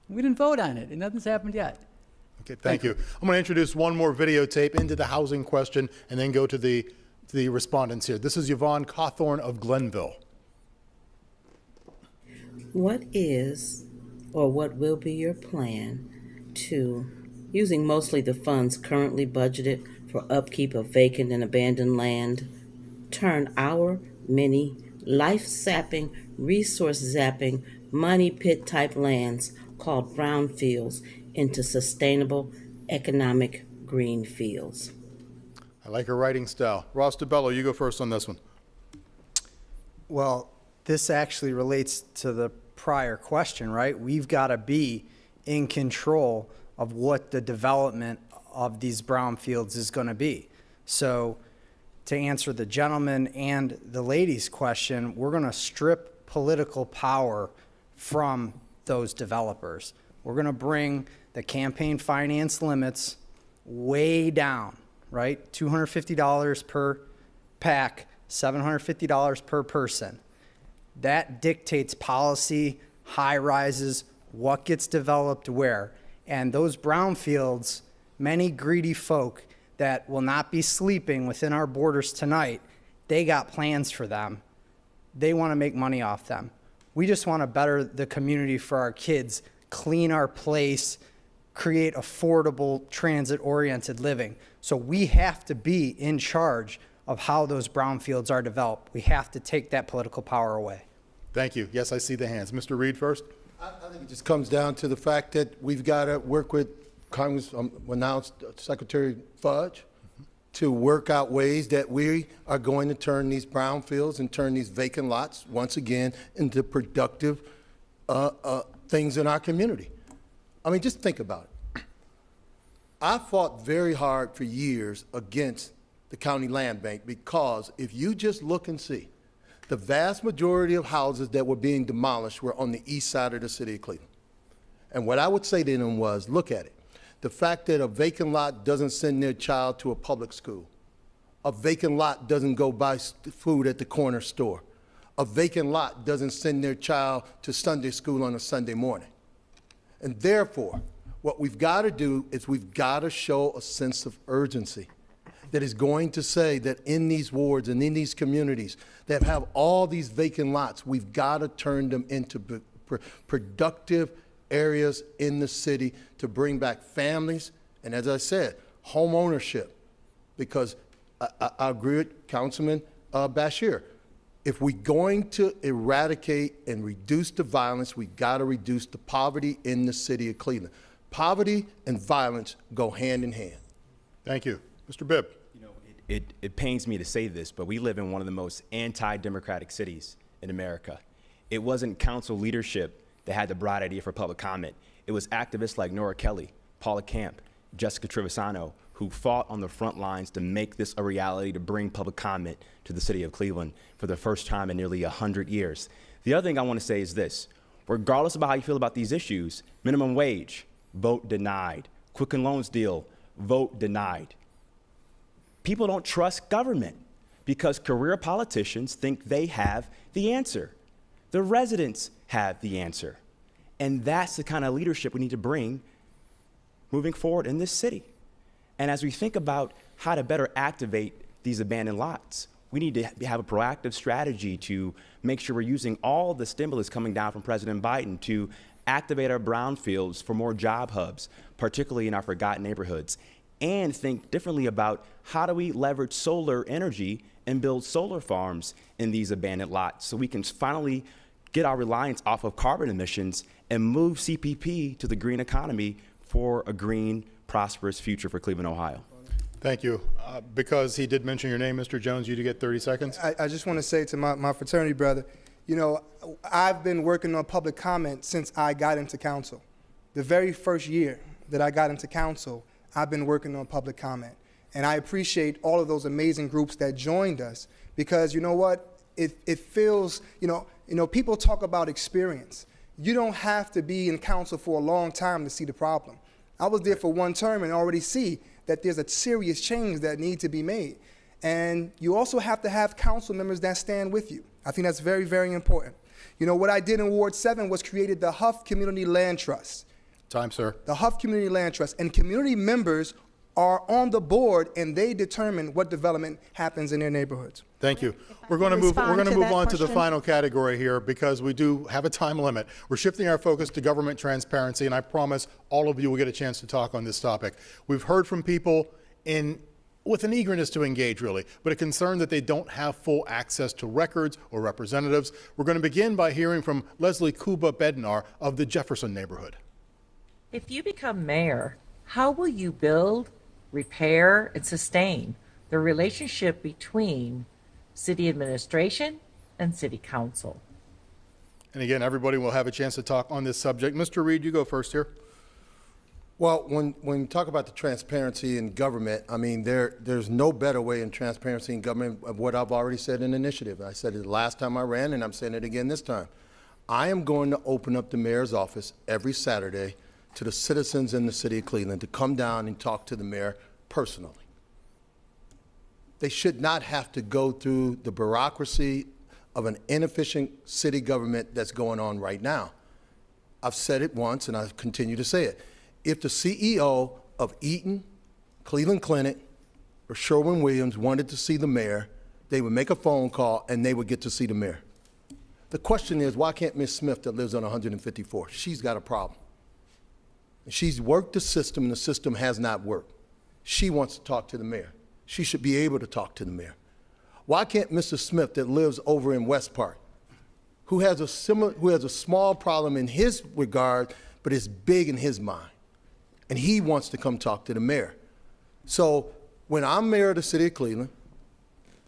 We didn't vote on it, and nothing's happened yet. Okay, thank you. I'm going to introduce one more videotape into the housing question and then go to the respondents here. This is Yvonne Cawthorn of Glenville. What is or what will be your plan to, using mostly the funds currently budgeted for upkeep of vacant and abandoned land, turn our many life-sapping, resource-zapping, money pit-type lands called brownfields into sustainable economic green fields? I like her writing style. Ross Debello, you go first on this one. Well, this actually relates to the prior question, right? We've got to be in control of what the development of these brownfields is going to be. So to answer the gentleman and the lady's question, we're going to strip political power from those developers. We're going to bring the campaign finance limits way down, right? $250 per pack, $750 per person. That dictates policy, high rises, what gets developed where. And those brownfields, many greedy folk that will not be sleeping within our borders tonight, they got plans for them. They want to make money off them. We just want to better the community for our kids, clean our place, create affordable transit-oriented living. So we have to be in charge of how those brownfields are developed. We have to take that political power away. Thank you. Yes, I see the hands. Mr. Reed first. I think it just comes down to the fact that we've got to work with Congress, announced Secretary Fudge, to work out ways that we are going to turn these brownfields and turn these vacant lots once again into productive things in our community. I mean, just think about it. I fought very hard for years against the county land bank because if you just look and see, the vast majority of houses that were being demolished were on the east side of the city of Cleveland. And what I would say to them was, look at it. The fact that a vacant lot doesn't send their child to a public school. A vacant lot doesn't go buy food at the corner store. A vacant lot doesn't send their child to Sunday school on a Sunday morning. And therefore, what we've got to do is we've got to show a sense of urgency that is going to say that in these wards and in these communities that have all these vacant lots, we've got to turn them into productive areas in the city to bring back families and, as I said, home ownership. Because I agree with Councilman Bashir. If we're going to eradicate and reduce the violence, we've got to reduce the poverty in the city of Cleveland. Poverty and violence go hand in hand. Thank you. Mr. Bibb. You know, it pains me to say this, but we live in one of the most anti-democratic cities in America. It wasn't council leadership that had the bright idea for public comment. It was activists like Nora Kelly, Paula Camp, Jessica Trevisano, who fought on the front lines to make this a reality, to bring public comment to the city of Cleveland for the first time in nearly 100 years. The other thing I want to say is this. Regardless of how you feel about these issues, minimum wage, vote denied. Quicken Loans deal, vote denied. People don't trust government because career politicians think they have the answer. The residents have the answer. And that's the kind of leadership we need to bring moving forward in this city. And as we think about how to better activate these abandoned lots, we need to have a proactive strategy to make sure we're using all the stimulus coming down from President Biden to activate our brownfields for more job hubs, particularly in our forgotten neighborhoods, and think differently about how do we leverage solar energy and build solar farms in these abandoned lots so we can finally get our reliance off of carbon emissions and move CPP to the green economy for a green, prosperous future for Cleveland, Ohio. Thank you. Because he did mention your name, Mr. Jones, you do get 30 seconds. I just want to say to my fraternity brother, you know, I've been working on public comment since I got into council. The very first year that I got into council, I've been working on public comment. And I appreciate all of those amazing groups that joined us because, you know what, it feels, you know, people talk about experience. You don't have to be in council for a long time to see the problem. I was there for one term and already see that there's a serious change that needs to be made. And you also have to have council members that stand with you. I think that's very, very important. You know, what I did in Ward 7 was created the Huff Community Land Trust. Time, sir. The Huff Community Land Trust. And community members are on the board and they determine what development happens in their neighborhoods. Thank you. We're going to move on to the final category here because we do have a time limit. We're shifting our focus to government transparency, and I promise all of you will get a chance to talk on this topic. We've heard from people with an eagerness to engage, really, but a concern that they don't have full access to records or representatives. We're going to begin by hearing from Leslie Kuba Bednar of the Jefferson neighborhood. If you become mayor, how will you build, repair, and sustain the relationship between city administration and city council? And again, everybody will have a chance to talk on this subject. Mr. Reed, you go first here. Well, when you talk about the transparency in government, I mean, there's no better way in transparency in government of what I've already said in the initiative. I said it the last time I ran, and I'm saying it again this time. I am going to open up the mayor's office every Saturday to the citizens in the city of Cleveland to come down and talk to the mayor personally. They should not have to go through the bureaucracy of an inefficient city government that's going on right now. I've said it once, and I continue to say it. If the CEO of Eaton, Cleveland Clinic, or Sherwin-Williams wanted to see the mayor, they would make a phone call and they would get to see the mayor. The question is, why can't Ms. Smith that lives on 154th? She's got a problem. She's worked the system and the system has not worked. She wants to talk to the mayor. She should be able to talk to the mayor. Why can't Mr. Smith that lives over in West Park, who has a small problem in his regard, but it's big in his mind, and he wants to come talk to the mayor? So when I'm mayor of the city of Cleveland,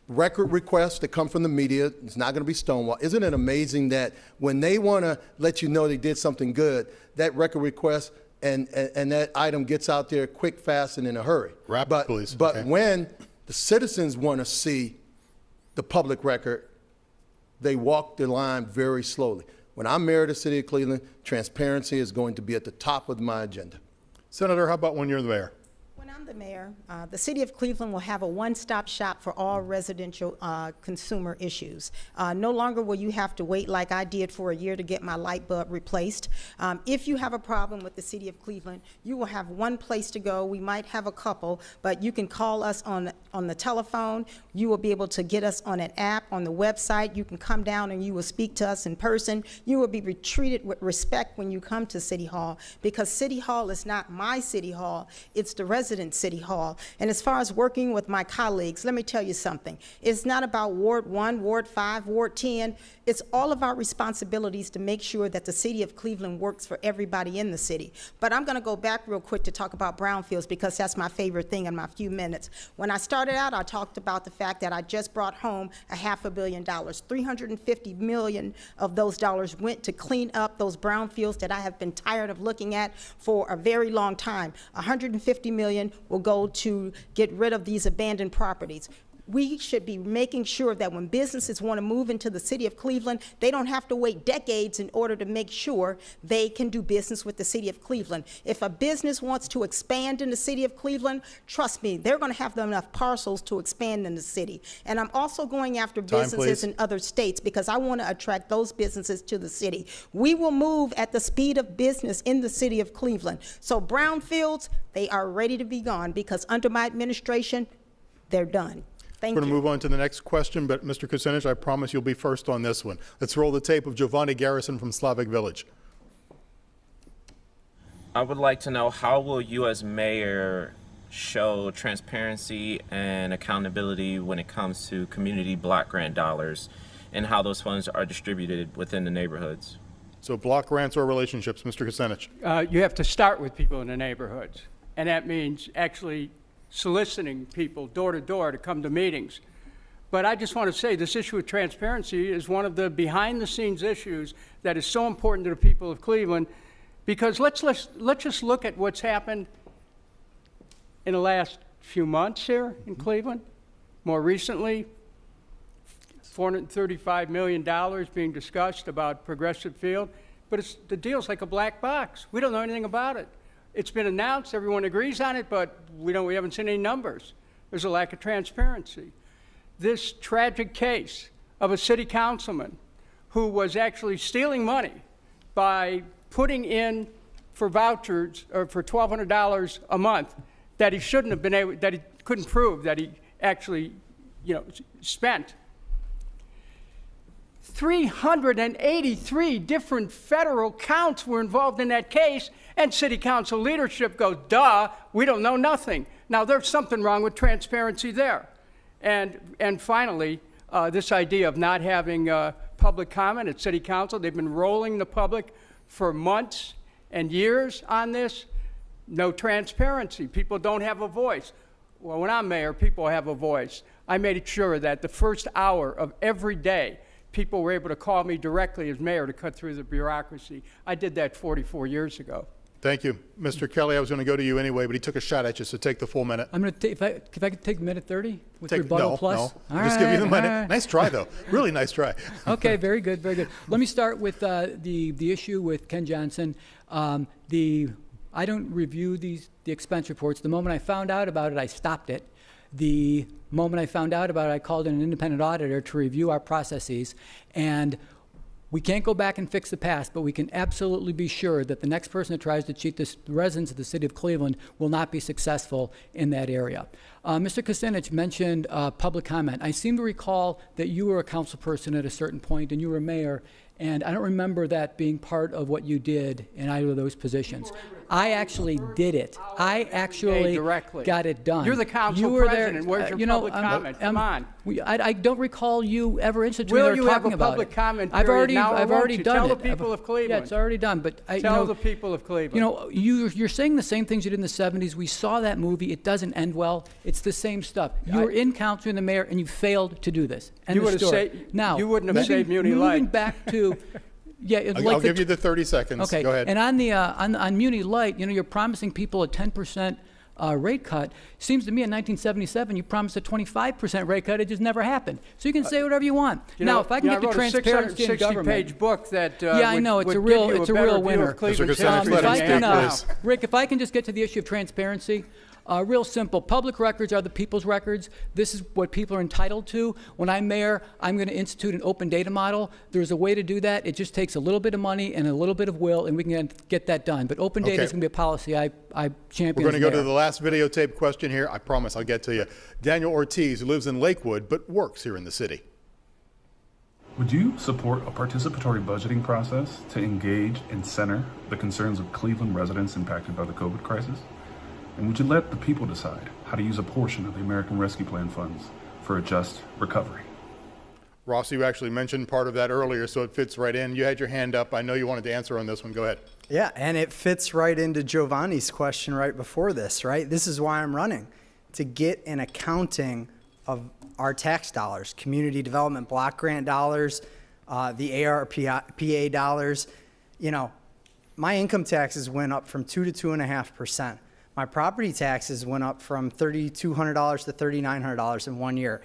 record requests that come from the media, it's not going to be stonewalled. Isn't it amazing that when they want to let you know they did something good, that record request and that item gets out there quick, fast, and in a hurry? Please. But Okay. when the citizens want to see the public record, they walk the line very slowly. When I'm mayor of the city of Cleveland, transparency is going to be at the top of my agenda. Senator, how about when you're the mayor? When I'm the mayor, the city of Cleveland will have a one-stop shop for all residential consumer issues. No longer will you have to wait like I did for a year to get my light bulb replaced. If you have a problem with the city of Cleveland, you will have one place to go. We might have a couple, but you can call us on the telephone. You will be able to get us on an app, on the website. You can come down and you will speak to us in person. You will be treated with respect when you come to City Hall, because City Hall is not my City Hall, it's the resident City Hall. And as far as working with my colleagues, let me tell you something. It's not about Ward 1, Ward 5, Ward 10. It's all of our responsibilities to make sure that the city of Cleveland works for everybody in the city. But I'm going to go back real quick to talk about brownfields, because that's my favorite thing in my few minutes. When I started out, I talked about the fact that I just brought home $500 million. $350 million of those dollars went to clean up those brownfields that I have been tired of looking at for a very long time. $150 million will go to get rid of these abandoned properties. We should be making sure that when businesses want to move into the city of Cleveland, they don't have to wait decades in order to make sure they can do business with the city of Cleveland. If a business wants to expand in the city of Cleveland, trust me, they're going to have enough parcels to expand in the city. And I'm also going after businesses in other states, because I want to attract those businesses to the city. We will move at the speed of business in the city of Cleveland. So brownfields, they are ready to be gone, because under my administration, they're done. Thank We're going you. to move on to the next question, but Mr. Kucinich, I promise you'll be first on this one. Let's roll the tape of Giovanni Garrison from Slavic Village. I would like to know, how will you as mayor show transparency and accountability when it comes to community block grant dollars and how those funds are distributed within the neighborhoods? So block grants or relationships, Mr. Kucinich. You have to start with people in the neighborhoods, and that means actually soliciting people door to door to come to meetings. But I just want to say this issue of transparency is one of the behind the scenes issues that is so important to the people of Cleveland, because let's just look at what's happened in the last few months here in Cleveland. More recently, $435 million being discussed about Progressive Field, but the deal's like a black box. We don't know anything about it. It's been announced, everyone agrees on it, but we haven't seen any numbers. There's a lack of transparency. This tragic case of a city councilman who was actually stealing money by putting in for vouchers or for $1,200 a month that he shouldn't have been able, that he couldn't prove that he actually, spent. 383 different federal counts were involved in that case, and city council leadership goes, duh, we don't know nothing. Now, there's something wrong with transparency there. And finally, this idea of not having public comment at city council. They've been rolling the public for months and years on this. No transparency. People don't have a voice. Well, when I'm mayor, people have a voice. I made sure that the first hour of every day, people were able to call me directly as mayor to cut through the bureaucracy. I did that 44 years ago. Thank you. Mr. Kelly, I was going to go to you anyway, but he took a shot at you, so take the full minute. I'm going to if I could take a minute 30 with rebuttal plus. No, just give you the minute. Nice try, though. Really nice try. Okay, very good, very good. Let me start with the issue with Ken Johnson. I don't review the expense reports. The moment I found out about it, I stopped it. The moment I found out about it, I called in an independent auditor to review our processes. And we can't go back and fix the past, but we can absolutely be sure that the next person that tries to cheat the residents of the city of Cleveland will not be successful in that area. Mr. Kucinich mentioned public comment. I seem to recall that you were a council person at a certain point and you were mayor, and I don't remember that being part of what you did in either of those positions. I actually did it. I actually got it done. You're the council president. Where's your public comment? Come on. I don't recall you ever instituting or talking about it. Will you have a public comment period? I've already done it. Tell the people of Cleveland. Yeah, it's already done. But tell the people of Cleveland. You're saying the same things you did in the 70s. We saw that movie. It doesn't end well. It's the same stuff. You were in council and the mayor, and you failed to do this. End You of would have story. saved. Now, You wouldn't have saved Muni Light. Moving back to, yeah, I'll give you the 30 seconds. Okay. Go ahead. And on the on Muni Light, you're promising people a 10% rate cut. Seems to me in 1977 you promised a 25% rate cut. It just never happened. So you can say whatever you want. Now, if I can get to transparency in government, page book that yeah, I know it's a real winner. Rick, if I can just get to the issue of transparency. Real simple. Public records are the people's records. This is what people are entitled to. When I'm mayor, I'm going to institute an open data model. There's a way to do that. It just takes a little bit of money and a little bit of will, and we can get that done. But open data is going to be a policy I champion. We're going to go to the last videotape question here. I promise I'll get to you. Daniel Ortiz, who lives in Lakewood but works here in the city. Would you support a participatory budgeting process to engage and center the concerns of Cleveland residents impacted by the COVID crisis? And would you let the people decide how to use a portion of the American Rescue Plan funds for a just recovery? Ross, you actually mentioned part of that earlier, so it fits right in. You had your hand up. I know you wanted to answer on this one. Go ahead. Yeah, and it fits right into Giovanni's question right before this, right? This is why I'm running, to get an accounting of our tax dollars, community development block grant dollars, the ARPA dollars. My income taxes went up from 2 to 2.5%. My property taxes went up from $3,200 to $3,900 in 1 year.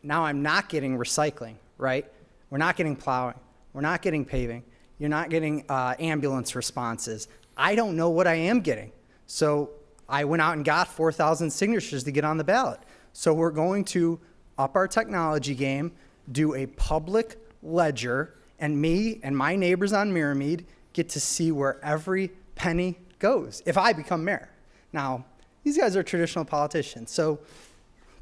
Now I'm not getting recycling, right? We're not getting plowing. We're not getting paving. You're not getting ambulance responses. I don't know what I am getting. So I went out and got 4,000 signatures to get on the ballot. So we're going to up our technology game, do a public ledger, and me and my neighbors on Mirrormead get to see where every penny goes if I become mayor. Now, these guys are traditional politicians, so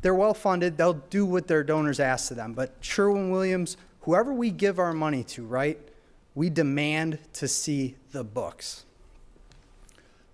they're well-funded. They'll do what their donors ask of them. But Sherwin-Williams, whoever we give our money to, right, we demand to see the books.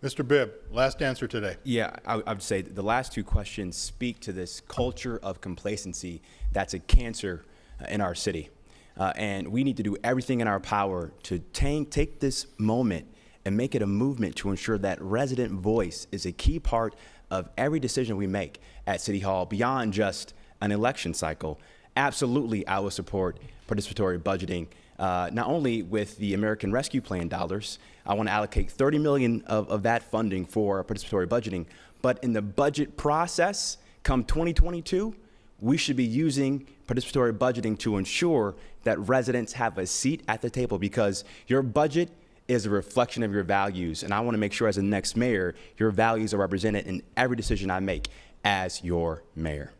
Mr. Bibb, last answer today. Yeah, I would say the last two questions speak to this culture of complacency that's a cancer in our city. And we need to do everything in our power to take this moment and make it a movement to ensure that resident voice is a key part of every decision we make at City Hall beyond just an election cycle. Absolutely, I will support participatory budgeting, not only with the American Rescue Plan dollars. I want to allocate $30 million of that funding for participatory budgeting, but in the budget process, come 2022, we should be using participatory budgeting to ensure that residents have a seat at the table, because your budget is a reflection of your values. And I want to make sure as the next mayor, your values are represented in every decision I make as your mayor.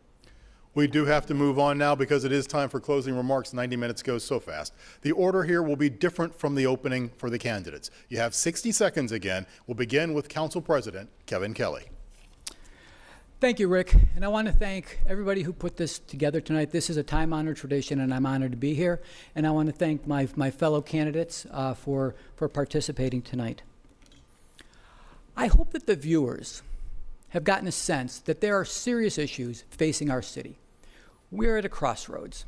We do have to move on now because it is time for closing remarks. 90 minutes goes so fast. The order here will be different from the opening for the candidates. You have 60 seconds again. We'll begin with Council President Kevin Kelly. Thank you, Rick. And I want to thank everybody who put this together tonight. This is a time-honored tradition, and I'm honored to be here. And I want to thank my fellow candidates for participating tonight. I hope that the viewers have gotten a sense that there are serious issues facing our city. We're at a crossroads,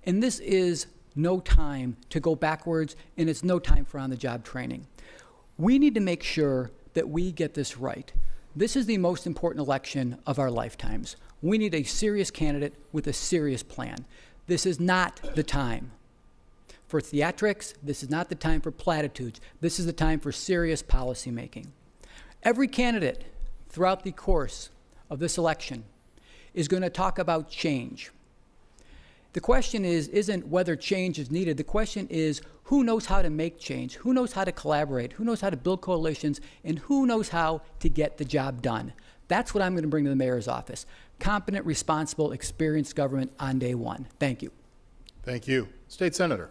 and this is no time to go backwards, and it's no time for on-the-job training. We need to make sure that we get this right. This is the most important election of our lifetimes. We need a serious candidate with a serious plan. This is not the time for theatrics. This is not the time for platitudes. This is the time for serious policy making. Every candidate throughout the course of this election is going to talk about change. The question isn't whether change is needed. The question is who knows how to make change, who knows how to collaborate, who knows how to build coalitions, and who knows how to get the job done. That's what I'm going to bring to the mayor's office. Competent, responsible, experienced government on day one. Thank you. Thank you. State Senator.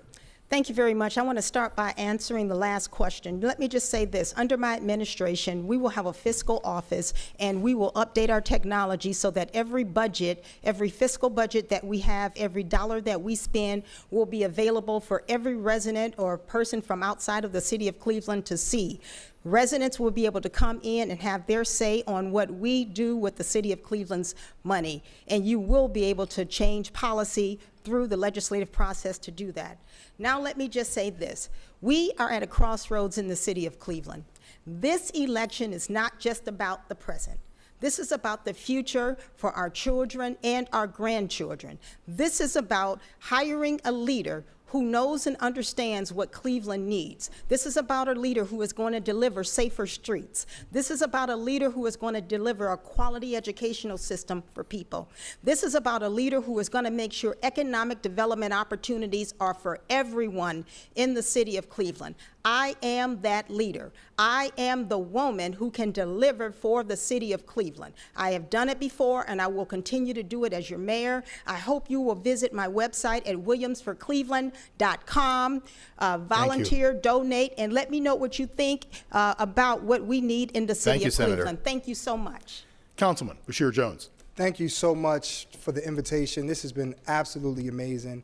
Thank you very much. I want to start by answering the last question. Let me just say this. Under my administration, we will have a fiscal office, and we will update our technology so that every budget, every fiscal budget that we have, every dollar that we spend will be available for every resident or person from outside of the city of Cleveland to see. Residents will be able to come in and have their say on what we do with the city of Cleveland's money, and you will be able to change policy through the legislative process to do that. Now let me just say this. We are at a crossroads in the city of Cleveland. This election is not just about the present. This is about the future for our children and our grandchildren. This is about hiring a leader who knows and understands what Cleveland needs. This is about a leader who is going to deliver safer streets. This is about a leader who is going to deliver a quality educational system for people. This is about a leader who is going to make sure economic development opportunities are for everyone in the city of Cleveland. I am that leader. I am the woman who can deliver for the city of Cleveland. I have done it before, and I will continue to do it as your mayor. I hope you will visit my website at williamsforcleveland.com, volunteer, donate, and let me know what you think about what we need in the city of Cleveland. Senator. Thank you so much. Councilman Bashir Jones. Thank you so much for the invitation. This has been absolutely amazing.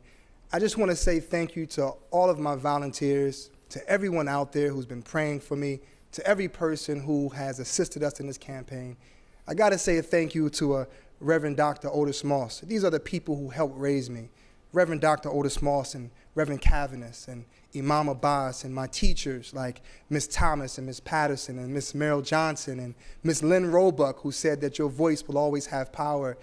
I just want to say thank you to all of my volunteers, to everyone out there who's been praying for me, to every person who has assisted us in this campaign. I got to say a thank you to Reverend Dr. Otis Moss. These are the people who helped raise me. Reverend Dr. Otis Moss and Reverend Cavanis and Imam Abbas and my teachers like Miss Thomas and Miss Patterson and Miss Merrill Johnson and Miss Lynn Roebuck, who said that your voice will always have power.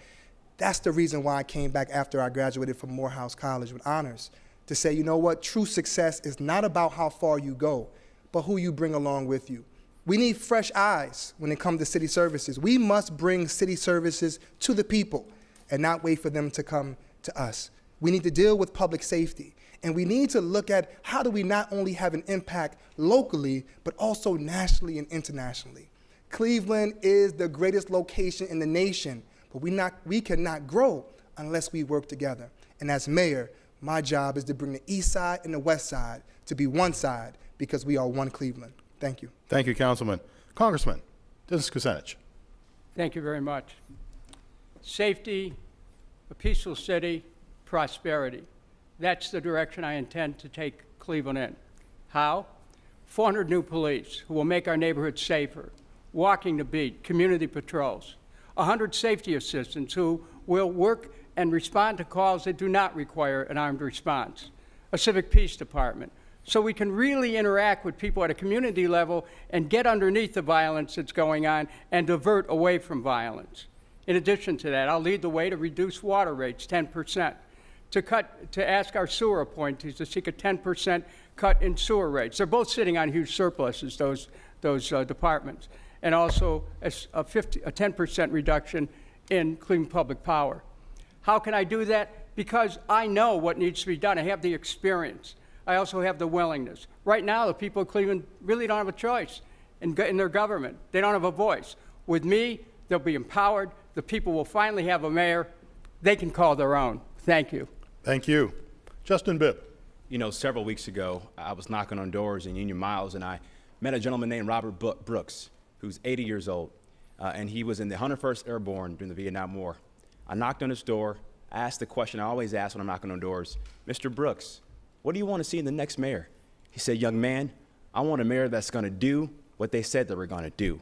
That's the reason why I came back after I graduated from Morehouse College with honors, to say, you know what, true success is not about how far you go, but who you bring along with you. We need fresh eyes when it comes to city services. We must bring city services to the people and not wait for them to come to us. We need to deal with public safety, and we need to look at how do we not only have an impact locally, but also nationally and internationally. Cleveland is the greatest location in the nation, but we cannot grow unless we work together. And as mayor, my job is to bring the east side and the west side to be one side, because we are one Cleveland. Thank you. Thank you, Councilman. Congressman Dennis Kucinich. Thank you very much. Safety, a peaceful city, prosperity. That's the direction I intend to take Cleveland in. How? 400 new police who will make our neighborhoods safer, walking the beat, community patrols, 100 safety assistants who will work and respond to calls that do not require an armed response, a civic peace department, so we can really interact with people at a community level and get underneath the violence that's going on and divert away from violence. In addition to that, I'll lead the way to reduce water rates 10%, to ask our sewer appointees to seek a 10% cut in sewer rates. They're both sitting on huge surpluses, those departments, and also a 10% reduction in Cleveland Public Power. How can I do that? Because I know what needs to be done. I have the experience. I also have the willingness. Right now, the people of Cleveland really don't have a choice in their government. They don't have a voice. With me, they'll be empowered. The people will finally have a mayor they can call their own. Thank you. Thank you. Justin Bibb. You know, several weeks ago, I was knocking on doors in Union Miles, and I met a gentleman named Robert Brooks, who's 80 years old, and he was in the 101st Airborne during the Vietnam War. I knocked on his door. I asked the question I always ask when I'm knocking on doors, Mr. Brooks, what do you want to see in the next mayor? He said, young man, I want a mayor that's going to do what they said they were going to do.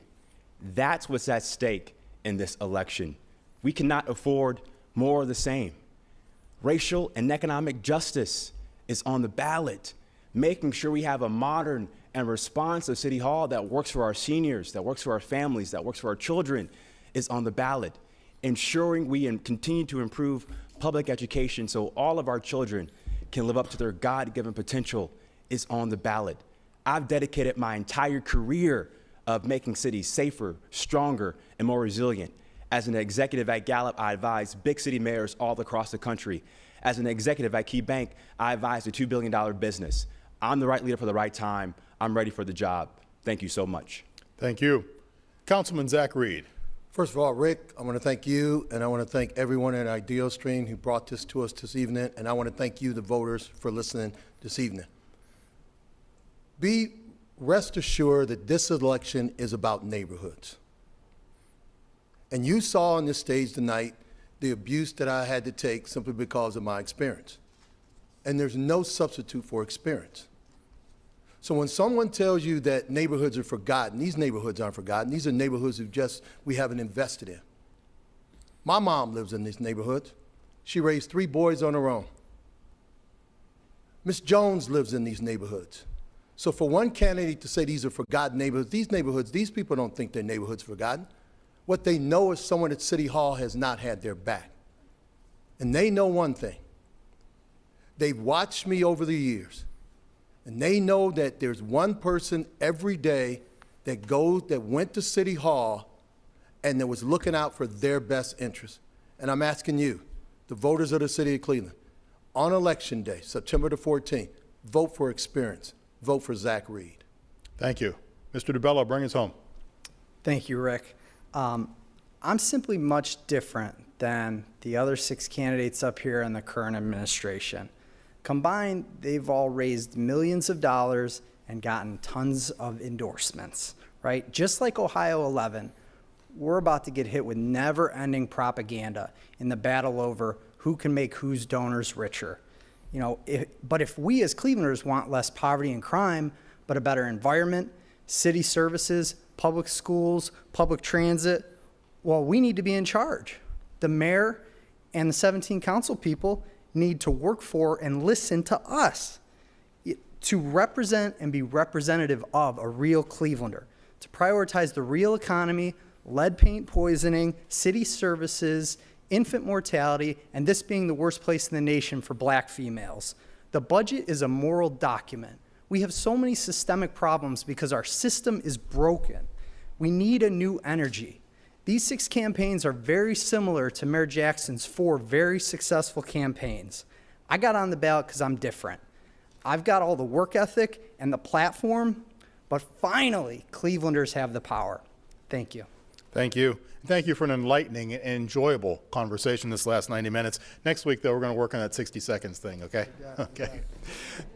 That's what's at stake in this election. We cannot afford more of the same. Racial and economic justice is on the ballot, making sure we have a modern and responsive city hall that works for our seniors, that works for our families, that works for our children is on the ballot. Ensuring we continue to improve public education so all of our children can live up to their God-given potential is on the ballot. I've dedicated my entire career of making cities safer, stronger, and more resilient. As an executive at Gallup, I advise big city mayors all across the country. As an executive at Key Bank, I advise a $2 billion business. I'm the right leader for the right time. I'm ready for the job. Thank you so much. Thank you. Councilman Zach Reed. First of all, Rick, I want to thank you, and I want to thank everyone at Ideastream who brought this to us this evening, and I want to thank you, the voters, for listening this evening. Rest assured that this election is about neighborhoods. And you saw on this stage tonight the abuse that I had to take simply because of my experience. And there's no substitute for experience. So when someone tells you that neighborhoods are forgotten, these neighborhoods aren't forgotten. These are neighborhoods we haven't invested in. My mom lives in these neighborhoods. She raised 3 boys on her own. Miss Jones lives in these neighborhoods. So for one candidate to say these are forgotten neighborhoods, these people don't think their neighborhood's forgotten. What they know is someone at City Hall has not had their back. And they know one thing. They've watched me over the years, and they know that there's one person every day that went to City Hall and that was looking out for their best interest. And I'm asking you, the voters of the city of Cleveland, on Election Day, September the 14th, vote for experience. Vote for Zach Reed. Thank you. Mr. Debello, bring us home. Thank you, Rick. I'm simply much different than the other 6 candidates up here in the current administration. Combined, they've all raised millions of dollars and gotten tons of endorsements, right? Just like Ohio 11, we're about to get hit with never-ending propaganda in the battle over who can make whose donors richer. You know, but if we as Clevelanders want less poverty and crime, but a better environment, city services, public schools, public transit, well, we need to be in charge. The mayor and the 17 council people need to work for and listen to us to represent and be representative of a real Clevelander, to prioritize the real economy, lead paint poisoning, city services, infant mortality, and this being the worst place in the nation for black females. The budget is a moral document. We have so many systemic problems because our system is broken. We need a new energy. These 6 campaigns are very similar to Mayor Jackson's 4 very successful campaigns. I got on the ballot because I'm different. I've got all the work ethic and the platform, but finally, Clevelanders have the power. Thank you. Thank you. Thank you for an enlightening and enjoyable conversation this last 90 minutes. Next week, though, we're going to work on that 60 seconds thing, okay? Okay.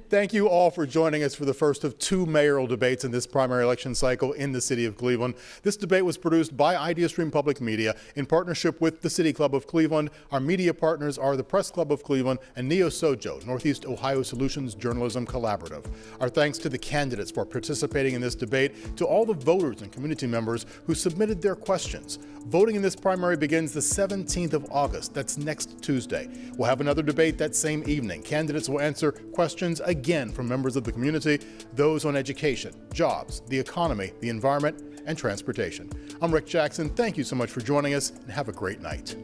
Thank you all for joining us for the first of 2 mayoral debates in this primary election cycle in the city of Cleveland. This debate was produced by Ideastream Public Media in partnership with the City Club of Cleveland. Our media partners are the Press Club of Cleveland and Neo Sojo, Northeast Ohio Solutions Journalism Collaborative. Our thanks to the candidates for participating in this debate, to all the voters and community members who submitted their questions. Voting in this primary begins the 17th of August. That's next Tuesday. We'll have another debate that same evening. Candidates will answer questions again from members of the community, those on education, jobs, the economy, the environment, and transportation. I'm Rick Jackson. Thank you so much for joining us, and have a great night.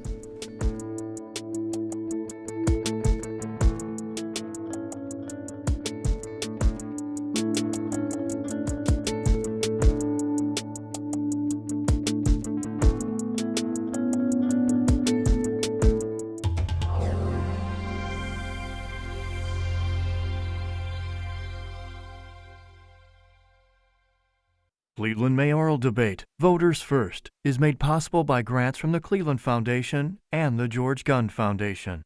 Cleveland Mayoral Debate, Voters First, is made possible by grants from the Cleveland Foundation and the George Gund Foundation.